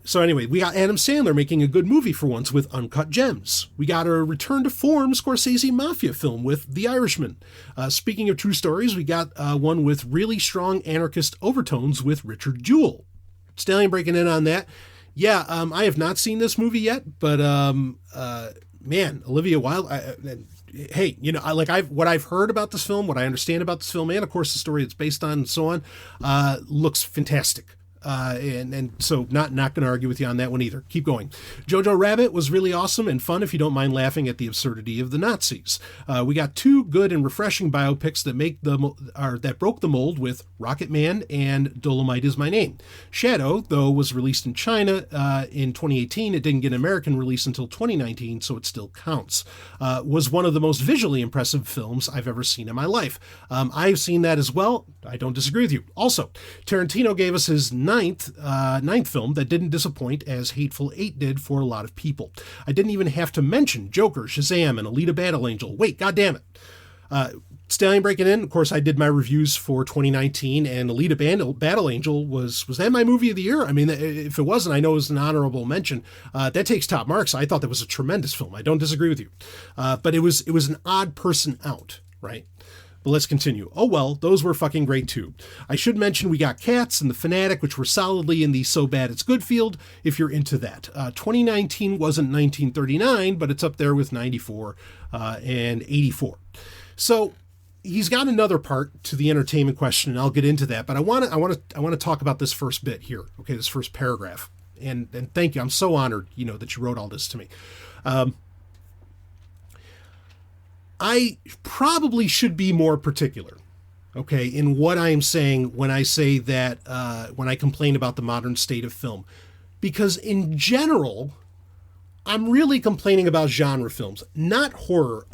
So anyway, we got Adam Sandler making a good movie for once with Uncut Gems. We got a return to form Scorsese mafia film with The Irishman. Speaking of true stories, we got one with really strong anarchist overtones with Richard Jewell. Stallion breaking in on that. Yeah, I have not seen this movie yet, but man, Olivia Wilde... Hey, what I've heard about this film, what I understand about this film, and of course the story it's based on and so on, looks fantastic. And so not going to argue with you on that one either. Keep going. Jojo Rabbit was really awesome and fun if you don't mind laughing at the absurdity of the Nazis. We got 2 good and refreshing biopics that broke the mold with Rocket Man and Dolomite Is My Name. Shadow, though, was released in China in 2018. It didn't get an American release until 2019, so it still counts. Was one of the most visually impressive films I've ever seen in my life. I've seen that as well. I don't disagree with you. Also, Tarantino gave us his ninth film that didn't disappoint as Hateful Eight did for a lot of people. I didn't even have to mention Joker, Shazam, and Alita Battle Angel. Wait, goddammit. Stallion breaking in. Of course, I did my reviews for 2019, and Alita Battle Angel was that my movie of the year? I mean, if it wasn't, I know it was an honorable mention. That takes top marks. I thought that was a tremendous film. I don't disagree with you. But it was an odd person out, right? But let's continue. Oh well, those were fucking great too. I should mention we got Cats and The Fanatic, which were solidly in the so bad it's good field, if you're into that. 2019 wasn't 1939, but it's up there with 94 and 84. So he's got another part to the entertainment question, and I'll get into that. But I want to talk about this first bit here. Okay, this first paragraph. And thank you. I'm so honored, that you wrote all this to me. I probably should be more particular, okay, in what I am saying when I say that, when I complain about the modern state of film. Because in general, I'm really complaining about genre films, not horror.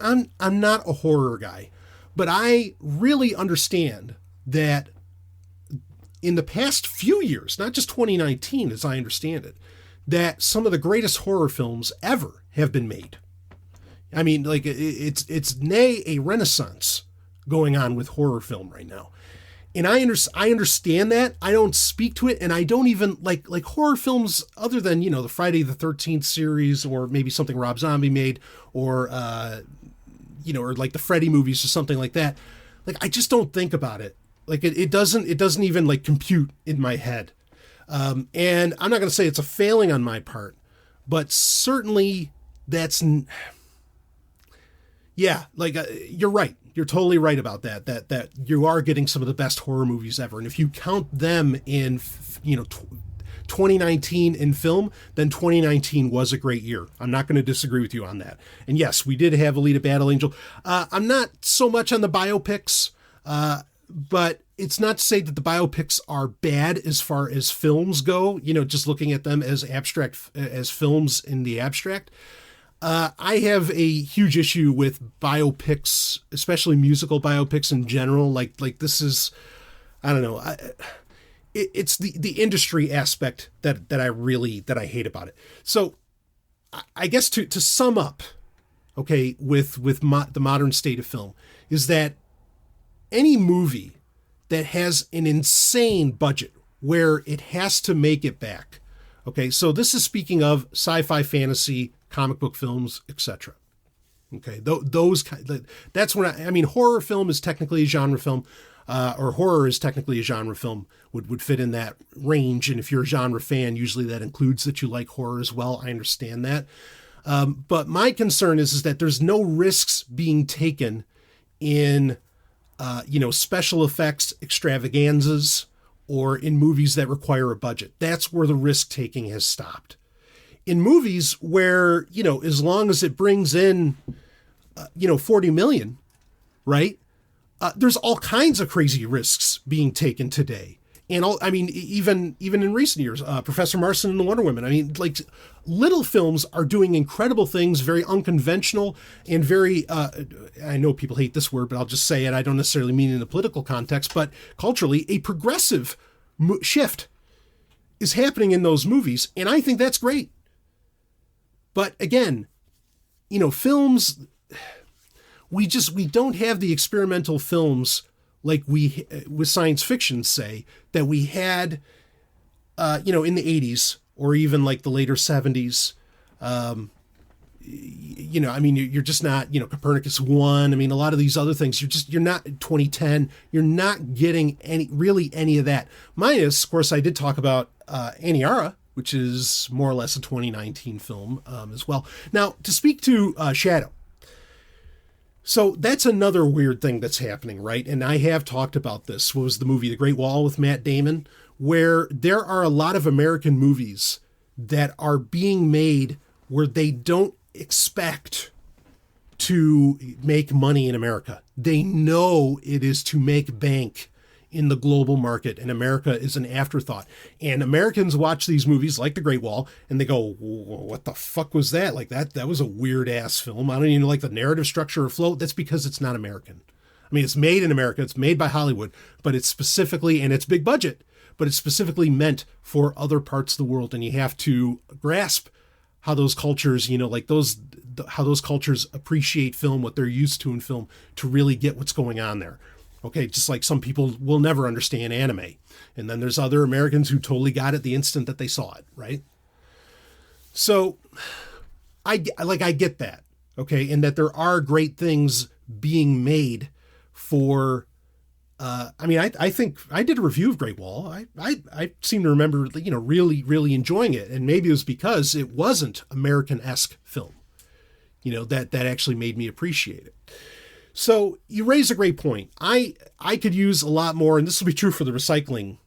I'm not a horror guy, but I really understand that in the past few years, not just 2019 as I understand it, that some of the greatest horror films ever have been made. I mean, like, it's nay a renaissance going on with horror film right now. And I understand that. I don't speak to it, and I don't even like horror films other than, the Friday the 13th series, or maybe something Rob Zombie made, or or like the Freddy movies or something like that. Like, I just don't think about it. Like, it doesn't even like compute in my head. And I'm not going to say it's a failing on my part, but certainly that's... Yeah, like you're right. You're totally right about that. That you are getting some of the best horror movies ever, and if you count them in, 2019 in film, then 2019 was a great year. I'm not going to disagree with you on that. And yes, we did have Alita Battle Angel. I'm not so much on the biopics, but it's not to say that the biopics are bad as far as films go. Just looking at them as abstract, as films in the abstract. I have a huge issue with biopics, especially musical biopics in general. Like this is, I don't know. It's the industry aspect that I hate about it. So I guess to sum up, okay, with the modern state of film is that any movie that has an insane budget where it has to make it back. Okay, so this is speaking of sci-fi, fantasy, comic book films, etc. Okay, that's when I mean horror film is technically a genre film, or horror is technically a genre film, would fit in that range. And if you're a genre fan, usually that includes that you like horror as well. I understand that. But my concern is that there's no risks being taken in, special effects extravaganzas or in movies that require a budget. That's where the risk taking has stopped. In movies where, as long as it brings in, 40 million, right? There's all kinds of crazy risks being taken today. And even in recent years, Professor Marston and the Wonder Woman. Like little films are doing incredible things, very unconventional and very, I know people hate this word, but I'll just say it. I don't necessarily mean in a political context, but culturally, a progressive shift is happening in those movies. And I think that's great. But again, films, we don't have the experimental films like we, with science fiction, say, that we had, in the 80s or even like the later 70s. You're just not, Copernicus 1. A lot of these other things, you're not 2010. You're not getting any of that. Minus, of course, I did talk about Aniara, which is more or less a 2019 film as well. Now, to speak to Shadow. So that's another weird thing that's happening, right? And I have talked about this. What was the movie The Great Wall with Matt Damon? Where there are a lot of American movies that are being made where they don't expect to make money in America. They know it is to make bank in the global market, and America is an afterthought. And Americans watch these movies like The Great Wall, and they go, what the fuck was that? Like that was a weird ass film. I don't even like the narrative structure or flow. That's because it's not American. It's made in America, it's made by Hollywood, but it's specifically, and it's big budget, but it's specifically meant for other parts of the world. And you have to grasp how those cultures, how those cultures appreciate film, what they're used to in film, to really get what's going on there. Okay, just like some people will never understand anime. And then there's other Americans who totally got it the instant that they saw it, right? So I get that, okay? And that there are great things being made for, I think I did a review of Great Wall. I seem to remember, really, really enjoying it. And maybe it was because it wasn't American-esque film, that actually made me appreciate it. So you raise a great point. I could use a lot more, and this will be true for the recycling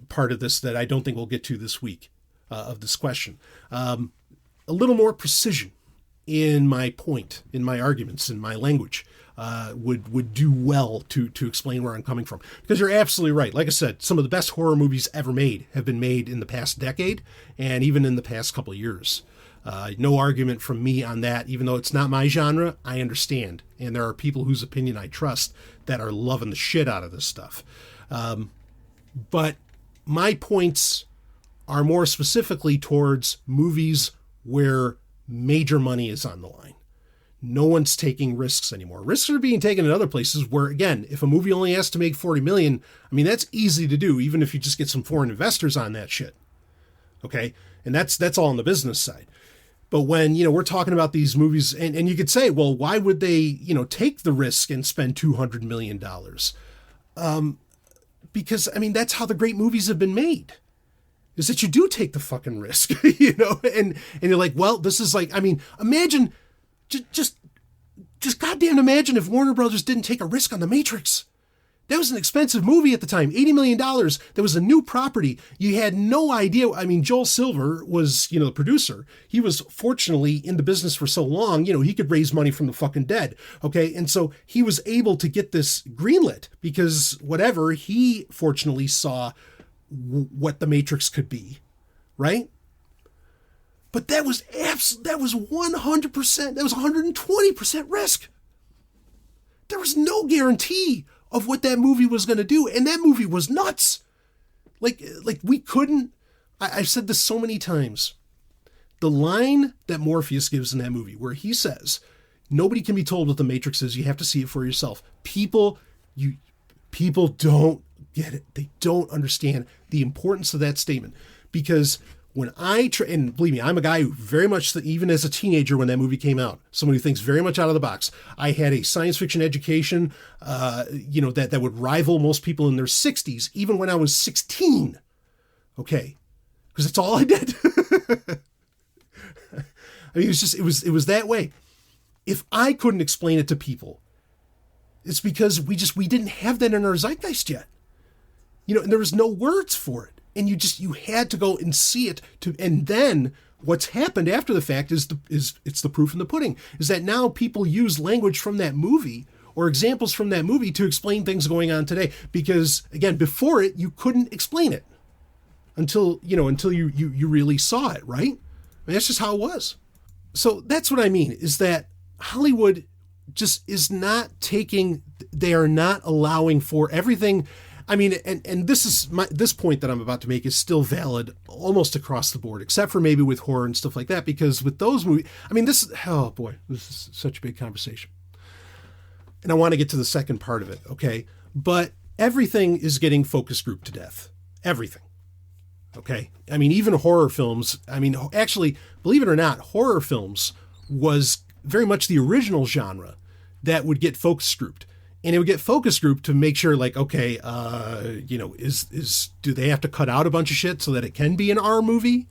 part of this that I don't think we'll get to this week of this question. A little more precision in my point, in my arguments, in my language would do well to explain where I'm coming from. Because you're absolutely right. Like I said, some of the best horror movies ever made have been made in the past decade and even in the past couple of years. No argument from me on that. Even though it's not my genre, I understand. And there are people whose opinion I trust that are loving the shit out of this stuff. But my points are more specifically towards movies where major money is on the line. No one's taking risks anymore. Risks are being taken in other places where, again, if a movie only has to make 40 million, that's easy to do, even if you just get some foreign investors on that shit. Okay? And that's all on the business side. But when, we're talking about these movies, and you could say, well, why would they, take the risk and spend $200 million? Because, that's how the great movies have been made, is that you do take the fucking risk, and you're like, well, this is like, imagine just just goddamn imagine if Warner Brothers didn't take a risk on The Matrix. That was an expensive movie at the time, $80 million. There was a new property. You had no idea. I mean, Joel Silver was, the producer. He was fortunately in the business for so long, he could raise money from the fucking dead. Okay. And so he was able to get this greenlit because whatever, he fortunately saw what The Matrix could be. Right. But that was 100%, that was 120% risk. There was no guarantee of what that movie was going to do. And that movie was nuts. Like we couldn't, I've said this so many times. The line that Morpheus gives in that movie where he says, nobody can be told what The Matrix is. You have to see it for yourself. People don't get it. They don't understand the importance of that statement because when and believe me, I'm a guy who very much, even as a teenager when that movie came out, someone who thinks very mumuch out of the box. I had a science fiction education, that would rival most people in their 60s, even when I was 16. Okay. Because that's all I did. I mean, it was that way. If I couldn't explain it to people, it's because we didn't have that in our zeitgeist yet. And there was no words for it. And you had to go and see it and then what's happened after the fact is it's the proof in the pudding is that now people use language from that movie or examples from that movie to explain things going on today. Because again, before it, you couldn't explain it until you really saw it. Right. I mean, that's just how it was. So that's what I mean is that Hollywood just is not they are not allowing for everything. I mean, and this point that I'm about to make is still valid almost across the board, except for maybe with horror and stuff like that, because with those movies, I mean, this is such a big conversation. And I want to get to the second part of it, okay? But everything is getting focus grouped to death. Everything. Okay? I mean, even horror films, actually, believe it or not, horror films was very much the original genre that would get focus grouped. And it would get focus grouped to make sure, like, okay, do they have to cut out a bunch of shit so that it can be an R movie?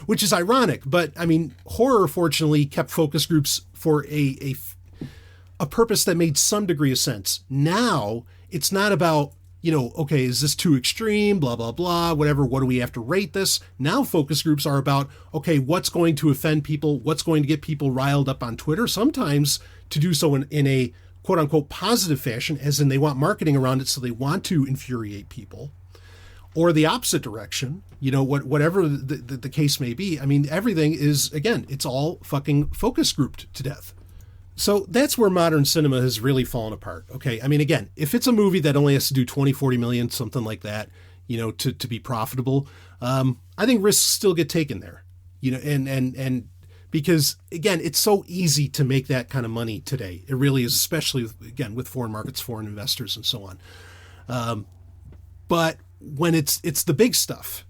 Which is ironic. But I mean, horror fortunately kept focus groups for a purpose that made some degree of sense. Now it's not about, okay, is this too extreme? Blah, blah, blah, whatever. What do we have to rate this? Now focus groups are about, okay, what's going to offend people? What's going to get people riled up on Twitter? Sometimes to do so in a quote unquote positive fashion, as in they want marketing around it. So they want to infuriate people, or the opposite direction, whatever the case may be. I mean, everything is, again, it's all fucking focus grouped to death. So that's where modern cinema has really fallen apart. Okay. I mean, again, if it's a movie that only has to do 20, 40 million, something like that, to be profitable, I think risks still get taken there, and because again, it's so easy to make that kind of money today. It really is, especially with foreign markets, foreign investors and so on. But when it's the big stuff,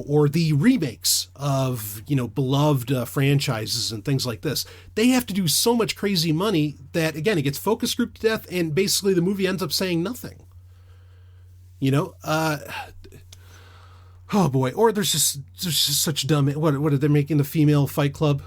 or the remakes of, beloved franchises and things like this, they have to do so much crazy money that, again, it gets focus grouped to death and basically the movie ends up saying nothing. Oh boy. Or there's just such dumb, what are they making, the female Fight Club?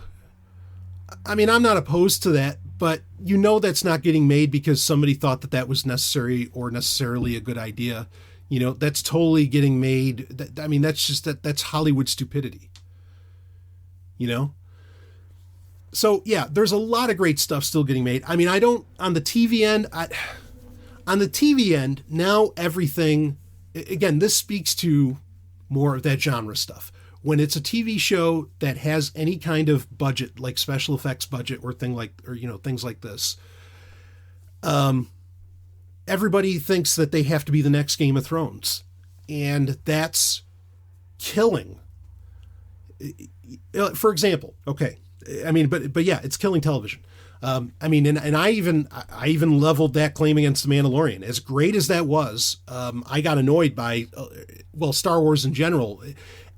I mean, I'm not opposed to that, but that's not getting made because somebody thought that was necessary or necessarily a good idea. That's totally getting made. That's Hollywood stupidity. So yeah, there's a lot of great stuff still getting made. I mean, on the TV end, now everything, again, this speaks to more of that genre stuff. When it's a TV show that has any kind of budget, like special effects budget or things like this, everybody thinks that they have to be the next Game of Thrones, and that's killing. For example, okay, I mean, but yeah, it's killing television. I mean, and I even leveled that claim against The Mandalorian. As great as that was, I got annoyed by, Star Wars in general.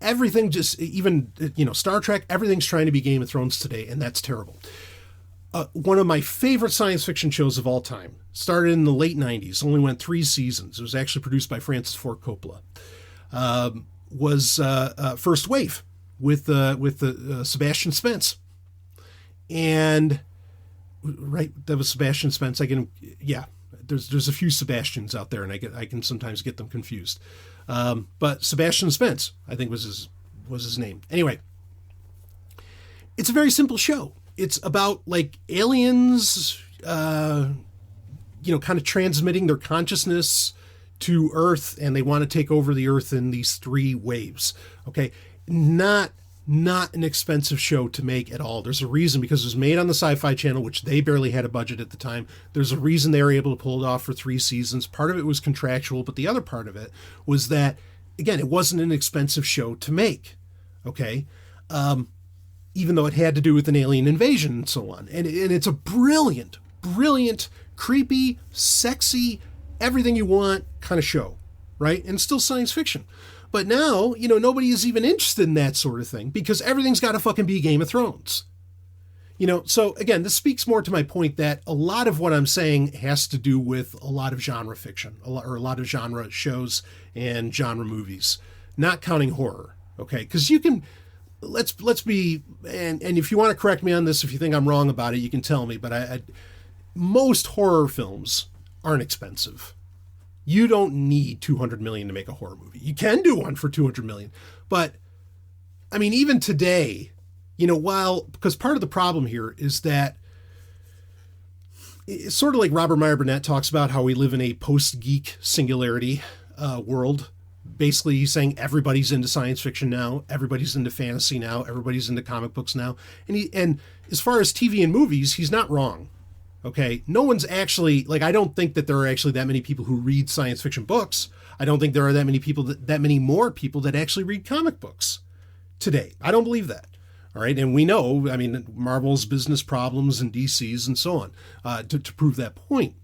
Everything just, even, Star Trek, everything's trying to be Game of Thrones today, and that's terrible. One of my favorite science fiction shows of all time started in the late 90s, only went 3 seasons. It was actually produced by Francis Ford Coppola. Was First Wave with Sebastian Spence. And right? That was Sebastian Spence. I can, yeah. There's a few Sebastians out there, and I can sometimes get them confused. But Sebastian Spence, I think was his name. Anyway, it's a very simple show. It's about like aliens, kind of transmitting their consciousness to Earth, and they want to take over the Earth in these 3 waves. Okay, not an expensive show to make at all. There's a reason, because it was made on the Sci-Fi Channel, which they barely had a budget at the time. There's a reason they were able to pull it off for 3 seasons. Part of it was contractual, but the other part of it was that, again, it wasn't an expensive show to make. Okay, even though it had to do with an alien invasion and so on. And it's a brilliant, creepy, sexy, everything you want kind of show, right? And still science fiction. But now, nobody is even interested in that sort of thing because everything's got to fucking be Game of Thrones. So again, this speaks more to my point that a lot of what I'm saying has to do with a lot of genre fiction, or a lot of genre shows and genre movies, not counting horror. Okay, because you can, let's be, and if you want to correct me on this, if you think I'm wrong about it, you can tell me. But most horror films aren't expensive. You don't need $200 million to make a horror movie. You can do one for $200 million, but I mean, even today, because part of the problem here is that it's sort of like Robert Meyer Burnett talks about how we live in a post-geek singularity world. Basically, he's saying everybody's into science fiction now, everybody's into fantasy now, everybody's into comic books now, and as far as TV and movies, he's not wrong. Okay, no one's actually, I don't think that there are actually that many people who read science fiction books. I don't think there are that many more people that actually read comic books today. I don't believe that. All right, and we know, Marvel's business problems and DC's and so on to prove that point.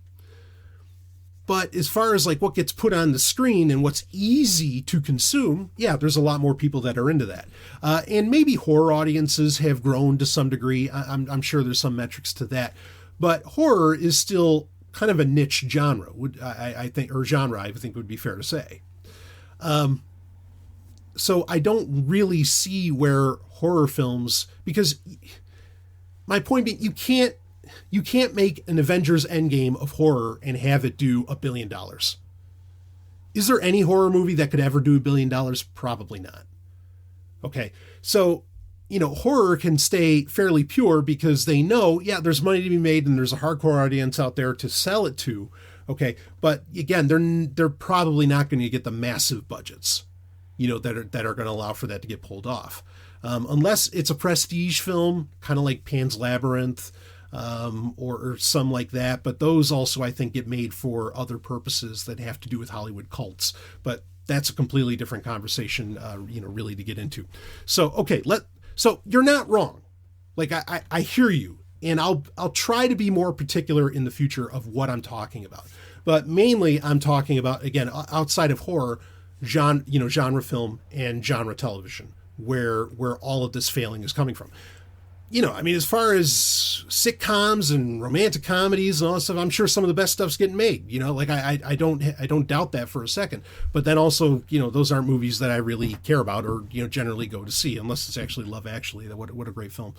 But as far as what gets put on the screen and what's easy to consume, yeah, there's a lot more people that are into that. And maybe horror audiences have grown to some degree. I'm sure there's some metrics to that. But horror is still kind of a niche genre, I think would be fair to say. So I don't really see where horror films, because my point being, you can't make an Avengers Endgame of horror and have it do $1 billion. Is there any horror movie that could ever do $1 billion? Probably not. Okay, so horror can stay fairly pure because they know, yeah, there's money to be made and there's a hardcore audience out there to sell it to. Okay, but again, they're probably not going to get the massive budgets, that are going to allow for that to get pulled off, unless it's a prestige film, kind of like Pan's Labyrinth, or some like that. But those also, I think, get made for other purposes that have to do with Hollywood cults. But that's a completely different conversation, really to get into. So, okay, So you're not wrong. I hear you, and I'll try to be more particular in the future of what I'm talking about. But mainly I'm talking about, again, outside of horror, genre film and genre television, where all of this failing is coming from. As far as sitcoms and romantic comedies and all that stuff, I'm sure some of the best stuff's getting made. I don't doubt that for a second. But then also, those aren't movies that I really care about or generally go to see, unless it's actually Love Actually. What a great film.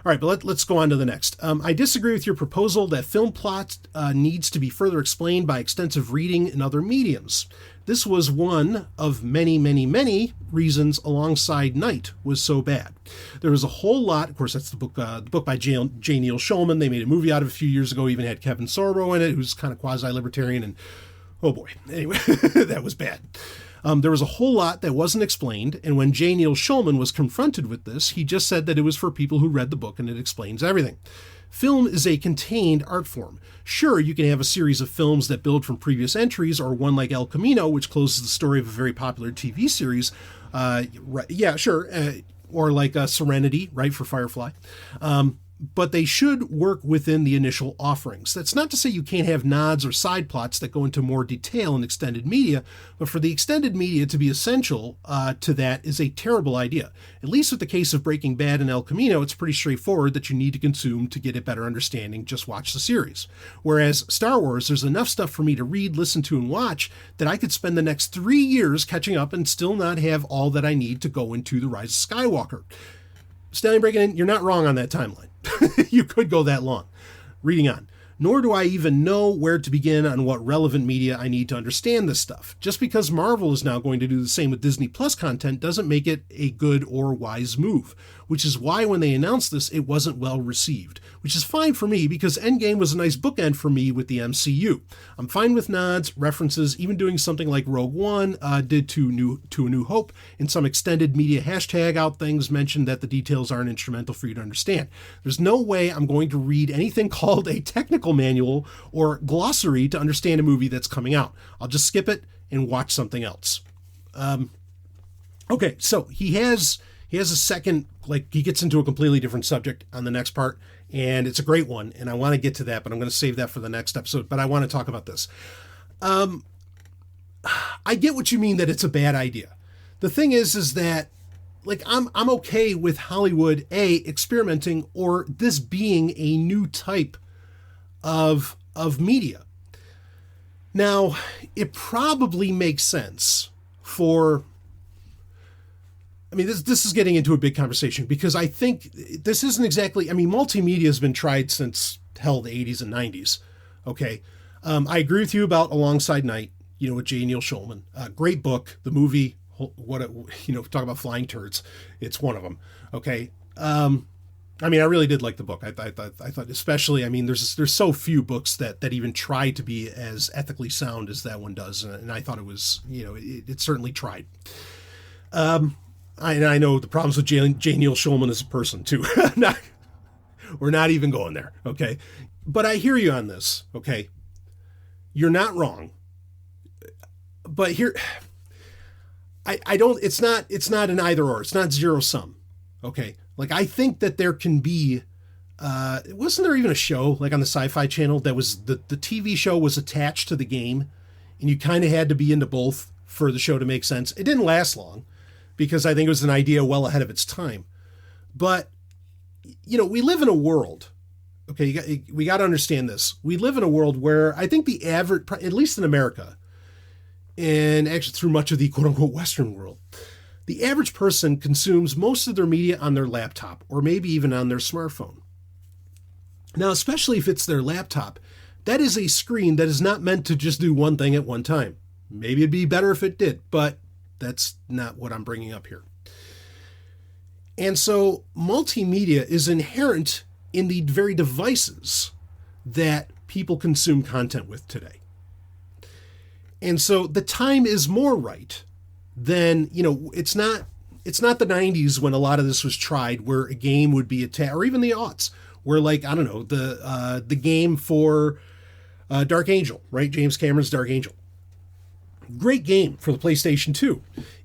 All right, but let's go on to the next. I disagree with your proposal that film plot needs to be further explained by extensive reading in other mediums. This was one of many, many, many reasons Alongside Night was so bad. There was a whole lot, of course, that's the book by J. Neil Schulman. They made a movie out of it a few years ago, even had Kevin Sorbo in it, who's kind of quasi-libertarian, and oh boy, anyway, that was bad. There was a whole lot that wasn't explained, and when J. Neil Schulman was confronted with this, he just said that it was for people who read the book and it explains everything. Film is a contained art form. Sure, you can have a series of films that build from previous entries, or one like El Camino, which closes the story of a very popular TV series. Yeah, sure. Or like Serenity, right, for Firefly. But they should work within the initial offerings. That's not to say you can't have nods or side plots that go into more detail in extended media, but for the extended media to be essential to that is a terrible idea. At least with the case of Breaking Bad and El Camino, it's pretty straightforward that you need to consume to get a better understanding. Just watch the series. Whereas Star Wars, there's enough stuff for me to read, listen to, and watch that I could spend the next 3 years catching up and still not have all that I need to go into The Rise of Skywalker. Stanley Breaking In, you're not wrong on that timeline. You could go that long. Reading on. Nor do I even know where to begin on what relevant media I need to understand this stuff. Just because Marvel is now going to do the same with Disney Plus content doesn't make it a good or wise move, which is why when they announced this, it wasn't well received, which is fine for me because Endgame was a nice bookend for me with the MCU. I'm fine with nods, references, even doing something like Rogue One did to A New Hope, and some extended media hashtag out things mentioned that the details aren't instrumental for you to understand. There's no way I'm going to read anything called a technical manual or glossary to understand a movie that's coming out. I'll just skip it and watch something else. Okay, so he has a second, like he gets into a completely different subject on the next part, and it's a great one, and I want to get to that, but I'm going to save that for the next episode, but I want to talk about this. I get what you mean that it's a bad idea. The thing is that like I'm okay with Hollywood experimenting or this being a new type of media. Now, it probably makes sense for, I mean, this is getting into a big conversation because I think this isn't exactly, I mean, multimedia has been tried since hell, the 80s and 90s. Okay. I agree with you about Alongside Night, with J. Neil Schulman. Great book. The movie, talk about flying turds. It's one of them. Okay. I mean, I really did like the book. I thought especially, I mean, there's so few books that even try to be as ethically sound as that one does. And I thought it was, it certainly tried. I know the problems with J. Neil Schulman as a person too. We're not even going there. Okay. But I hear you on this. Okay. You're not wrong. But here, I don't, it's not an either or, it's not zero sum. Okay. Like, I think that there can be, wasn't there even a show like on the Sci-Fi Channel that was the TV show was attached to the game and you kind of had to be into both for the show to make sense. It didn't last long because I think it was an idea well ahead of its time. But, we live in a world, okay, we got to understand this. We live in a world where I think the average, at least in America, and actually through much of the quote unquote Western world, the average person consumes most of their media on their laptop or maybe even on their smartphone. Now, especially if it's their laptop, that is a screen that is not meant to just do one thing at one time. Maybe it'd be better if it did, but that's not what I'm bringing up here. And so multimedia is inherent in the very devices that people consume content with today. And so the time is more right than, it's not the 90s when a lot of this was tried where a game would be attacked, or even the aughts where, like, I don't know, the game for Dark Angel, right? James Cameron's Dark Angel. Great game for the PlayStation 2.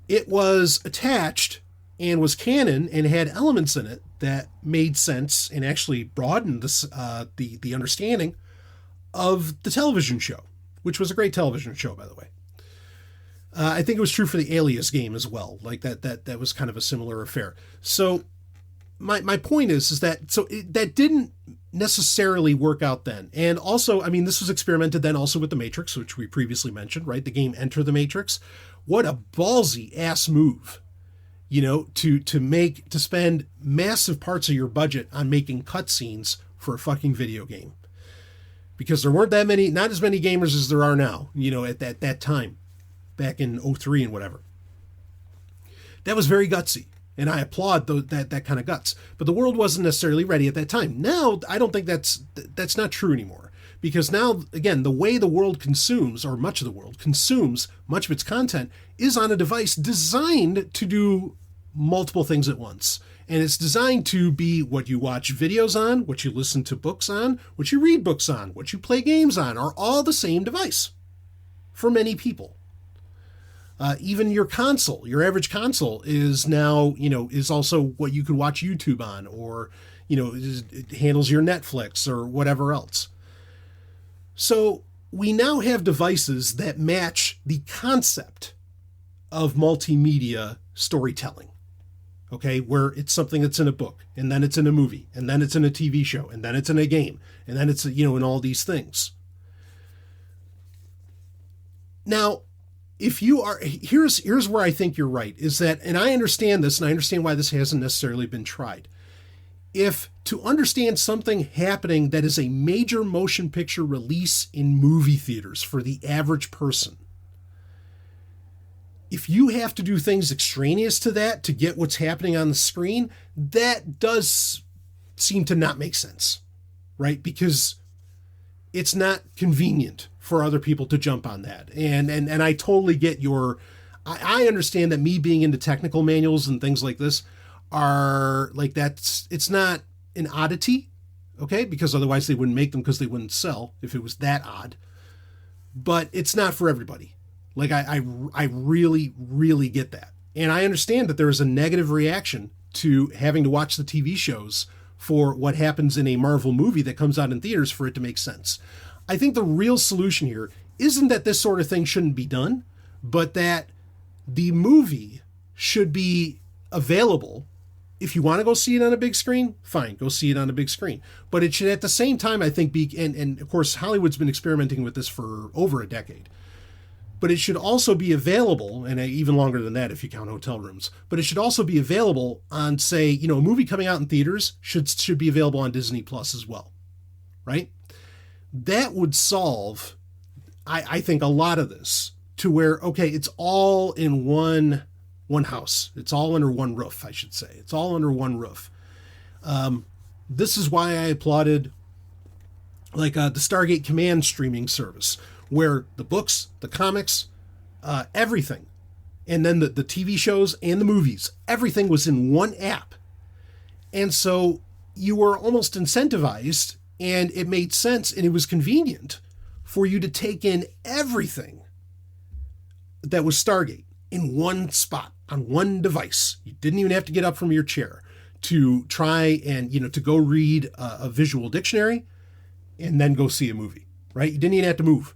It was attached and was canon and had elements in it that made sense and actually broadened the understanding of the television show, which was a great television show, by the way. I think it was true for the Alias game as well. Like that was kind of a similar affair. So my point is that that didn't necessarily work out then. And also, I mean, this was experimented then also with The Matrix, which we previously mentioned, right? The game Enter the Matrix. What a ballsy ass move, to spend massive parts of your budget on making cutscenes for a fucking video game. Because there weren't not as many gamers as there are now, at that time, back in 2003 and whatever. That was very gutsy. And I applaud that kind of guts. But the world wasn't necessarily ready at that time. Now, I don't think that's not true anymore. Because now, again, the way the world consumes, or much of the world consumes much of its content, is on a device designed to do multiple things at once. And it's designed to be what you watch videos on, what you listen to books on, what you read books on, what you play games on, are all the same device for many people. Even your console, your average console is now, is also what you can watch YouTube on, or, it handles your Netflix or whatever else. So we now have devices that match the concept of multimedia storytelling. Okay, where it's something that's in a book, and then it's in a movie, and then it's in a TV show, and then it's in a game, and then it's, in all these things. Now, if you are, here's where I think you're right, is that, and I understand this, and I understand why this hasn't necessarily been tried. if to understand something happening that is a major motion picture release in movie theaters for the average person, if you have to do things extraneous to that to get what's happening on the screen, that does seem to not make sense, right? Because it's not convenient for other people to jump on that. And I totally get your, I understand that me being into technical manuals and things like this are like, it's not an oddity, okay? Because otherwise they wouldn't make them, because they wouldn't sell if it was that odd. But it's not for everybody. Like I really, really get that. And I understand that there is a negative reaction to having to watch the TV shows for what happens in a Marvel movie that comes out in theaters for it to make sense. I think the real solution here isn't that this sort of thing shouldn't be done, but that the movie should be available. If you want to go see it on a big screen, fine, go see it on a big screen. But it should at the same time, I think, be, and of course, Hollywood's been experimenting with this for over a decade, but it should also be available, and even longer than that if you count hotel rooms, but it should also be available on, say, a movie coming out in theaters should be available on Disney Plus as well, right? That would solve, I think, a lot of this to where, okay, it's all in one house. It's all under one roof, I should say. It's all under one roof. This is why I applauded the Stargate Command streaming service, where the books, the comics, everything, and then the TV shows and the movies, everything was in one app. And so you were almost incentivized, and it made sense, and it was convenient for you to take in everything that was Stargate in one spot, on one device. You didn't even have to get up from your chair to try and, to go read a visual dictionary and then go see a movie, right? You didn't even have to move.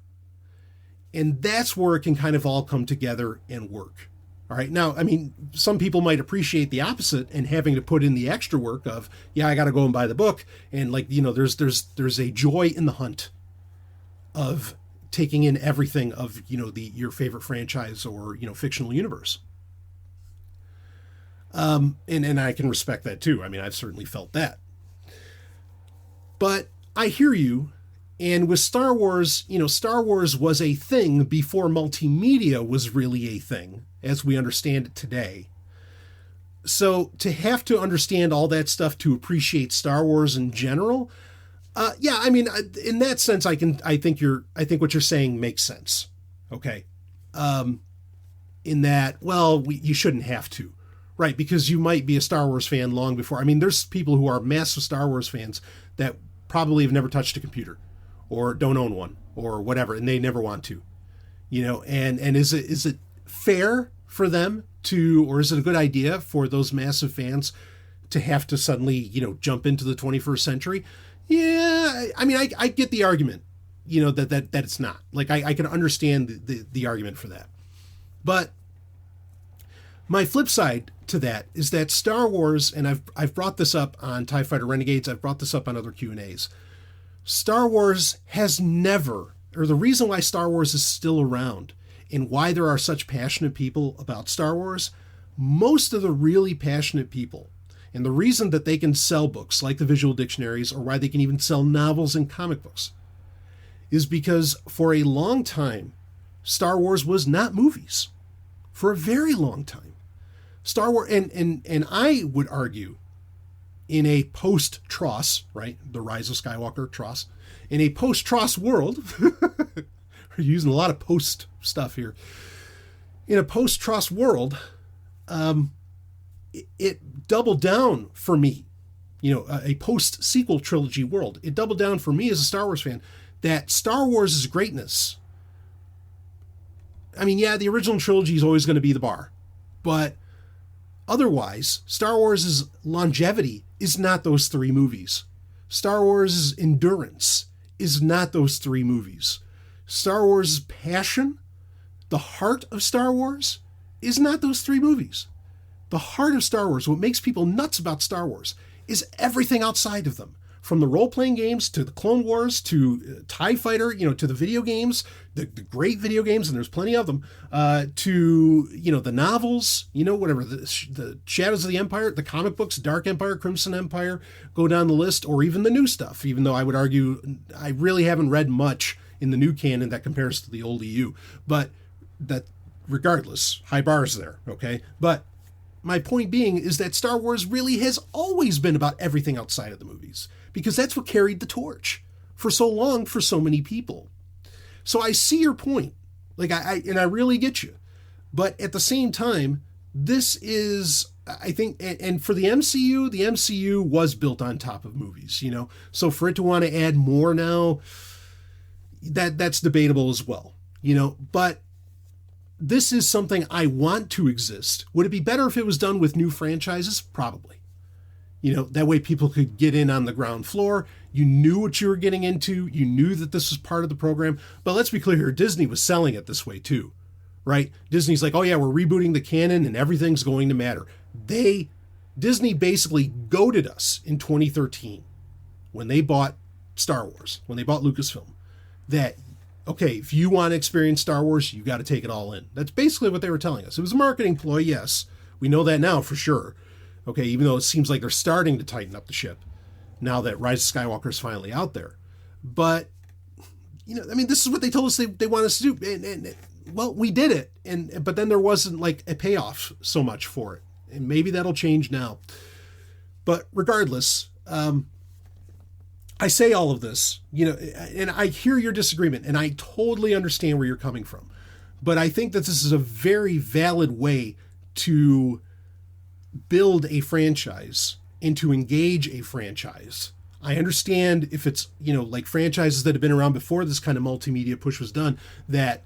And that's where it can kind of all come together and work. All right. Now, I mean, some people might appreciate the opposite and having to put in the extra work of, I got to go and buy the book. And there's a joy in the hunt of taking in everything of, your favorite franchise or, fictional universe. And I can respect that too. I mean, I've certainly felt that. But I hear you. And with Star Wars, Star Wars was a thing before multimedia was really a thing, as we understand it today. So to have to understand all that stuff to appreciate Star Wars in general, I mean, in that sense, I think what you're saying makes sense. Okay. In that, you shouldn't have to, right? Because you might be a Star Wars fan long before. I mean, there's people who are massive Star Wars fans that probably have never touched a computer, or don't own one, or whatever, and they never want to, and is it fair for them to, or is it a good idea for those massive fans to have to suddenly, jump into the 21st century? Yeah, I mean, I get the argument, that it's not. Like, I can understand the argument for that. But my flip side to that is that Star Wars, and I've brought this up on TIE Fighter Renegades, I've brought this up on other Q&As, Star Wars has never, or the reason why Star Wars is still around and why there are such passionate people about Star Wars, most of the really passionate people, and the reason that they can sell books like the visual dictionaries, or why they can even sell novels and comic books, is because for a long time, Star Wars was not movies. For a very long time. Star Wars, and I would argue, in a post-TROS, right? The Rise of Skywalker, TROS. In a post-TROS world, we're using a lot of post stuff here. In a post-TROS world, it doubled down for me. A post-sequel trilogy world. It doubled down for me as a Star Wars fan that Star Wars' greatness, I mean, the original trilogy is always going to be the bar. But otherwise, Star Wars' longevity is not those three movies. Star Wars' endurance is not those three movies. Star Wars' passion, the heart of Star Wars, is not those three movies. The heart of Star Wars, what makes people nuts about Star Wars, is everything outside of them. from the role-playing games to the Clone Wars to TIE Fighter, to the video games, the great video games, and there's plenty of them, to, the novels, whatever, the Shadows of the Empire, the comic books, Dark Empire, Crimson Empire, go down the list, or even the new stuff, even though I would argue I really haven't read much in the new canon that compares to the old EU. But that, regardless, high bars there, okay? But my point being is that Star Wars really has always been about everything outside of the movies, because that's what carried the torch for so long for so many people. So I see your point. I really get you. But at the same time, this is, I think, and for the MCU was built on top of movies, So for it to want to add more now, that's debatable as well, But this is something I want to exist. Would it be better if it was done with new franchises? Probably. That way people could get in on the ground floor. You knew what you were getting into. You knew that this was part of the program. But let's be clear here, Disney was selling it this way too, right? Disney's like, oh yeah, we're rebooting the canon and everything's going to matter. Disney basically goaded us in 2013 when they bought Star Wars, when they bought Lucasfilm, that, okay, if you want to experience Star Wars, you got to take it all in. That's basically what they were telling us. It was a marketing ploy, yes. We know that now for sure. Okay, even though it seems like they're starting to tighten up the ship now that Rise of Skywalker is finally out there. But, this is what they told us they want us to do. And well, we did it. But then there wasn't like a payoff so much for it. And maybe that'll change now. But regardless, I say all of this, and I hear your disagreement, and I totally understand where you're coming from. But I think that this is a very valid way to build a franchise and to engage a franchise. I understand if it's, like franchises that have been around before this kind of multimedia push was done, that,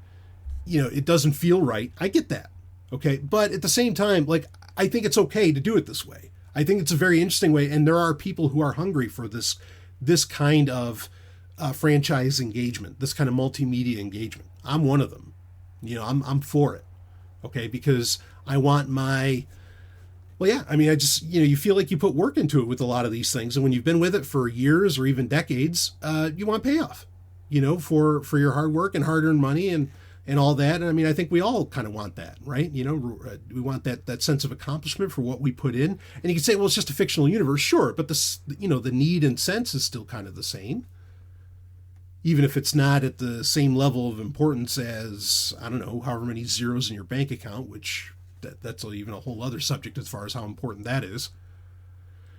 it doesn't feel right. I get that. Okay. But at the same time, I think it's okay to do it this way. I think it's a very interesting way. And there are people who are hungry for this kind of franchise engagement, this kind of multimedia engagement. I'm one of them. I'm for it. Okay. Because I want I just, you feel like you put work into it with a lot of these things. And when you've been with it for years or even decades, you want payoff, for your hard work and hard-earned money and all that. And I think we all kind of want that, right? We want that sense of accomplishment for what we put in. And you can say, well, it's just a fictional universe. Sure. But the need and sense is still kind of the same. Even if it's not at the same level of importance as, I don't know, however many zeros in your bank account, which that's even a whole other subject as far as how important that is.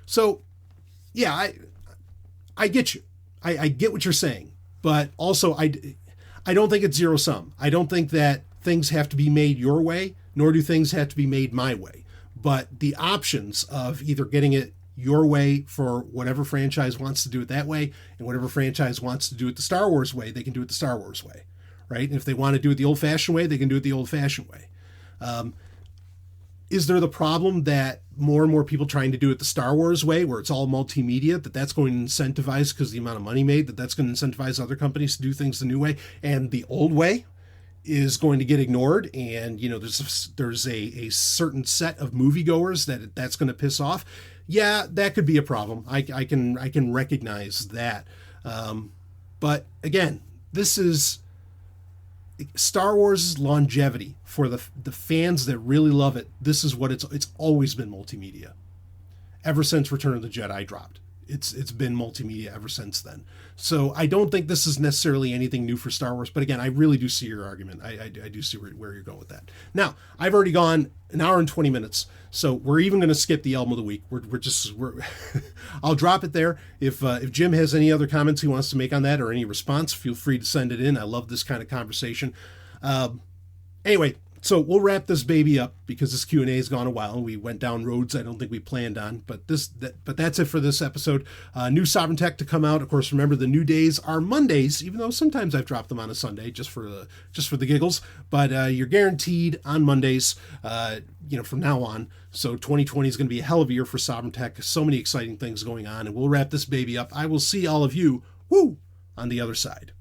So, yeah, I get you. I get what you're saying. But also, I don't think it's zero sum. I don't think that things have to be made your way, nor do things have to be made my way. But the options of either getting it your way for whatever franchise wants to do it that way, and whatever franchise wants to do it the Star Wars way, they can do it the Star Wars way, right? And if they want to do it the old-fashioned way, they can do it the old-fashioned way. Is there the problem that more and more people trying to do it the Star Wars way, where it's all multimedia, that's going to incentivize, because the amount of money made, that's going to incentivize other companies to do things the new way, and the old way is going to get ignored, and there's a certain set of moviegoers that's going to piss off? Yeah, that could be a problem. I can recognize that. But again, this is Star Wars' longevity for the fans that really love it. This is what it's always been multimedia. Ever since Return of the Jedi dropped, it's been multimedia ever since then. So I don't think this is necessarily anything new for Star Wars. But again, I really do see your argument. I do see where you're going with that. Now, I've already gone an hour and 20 minutes, so we're even going to skip the album of the week. We're I'll drop it there. If Jim has any other comments he wants to make on that or any response, feel free to send it in. I love this kind of conversation. Anyway, so we'll wrap this baby up because this Q&A has gone a while and we went down roads I don't think we planned on. But that's it for this episode. New Sovereign Tech to come out. Of course, remember the new days are Mondays, even though sometimes I've dropped them on a Sunday just for the giggles. But you're guaranteed on Mondays, from now on. So 2020 is going to be a hell of a year for Sovereign Tech. So many exciting things going on, and we'll wrap this baby up. I will see all of you, on the other side.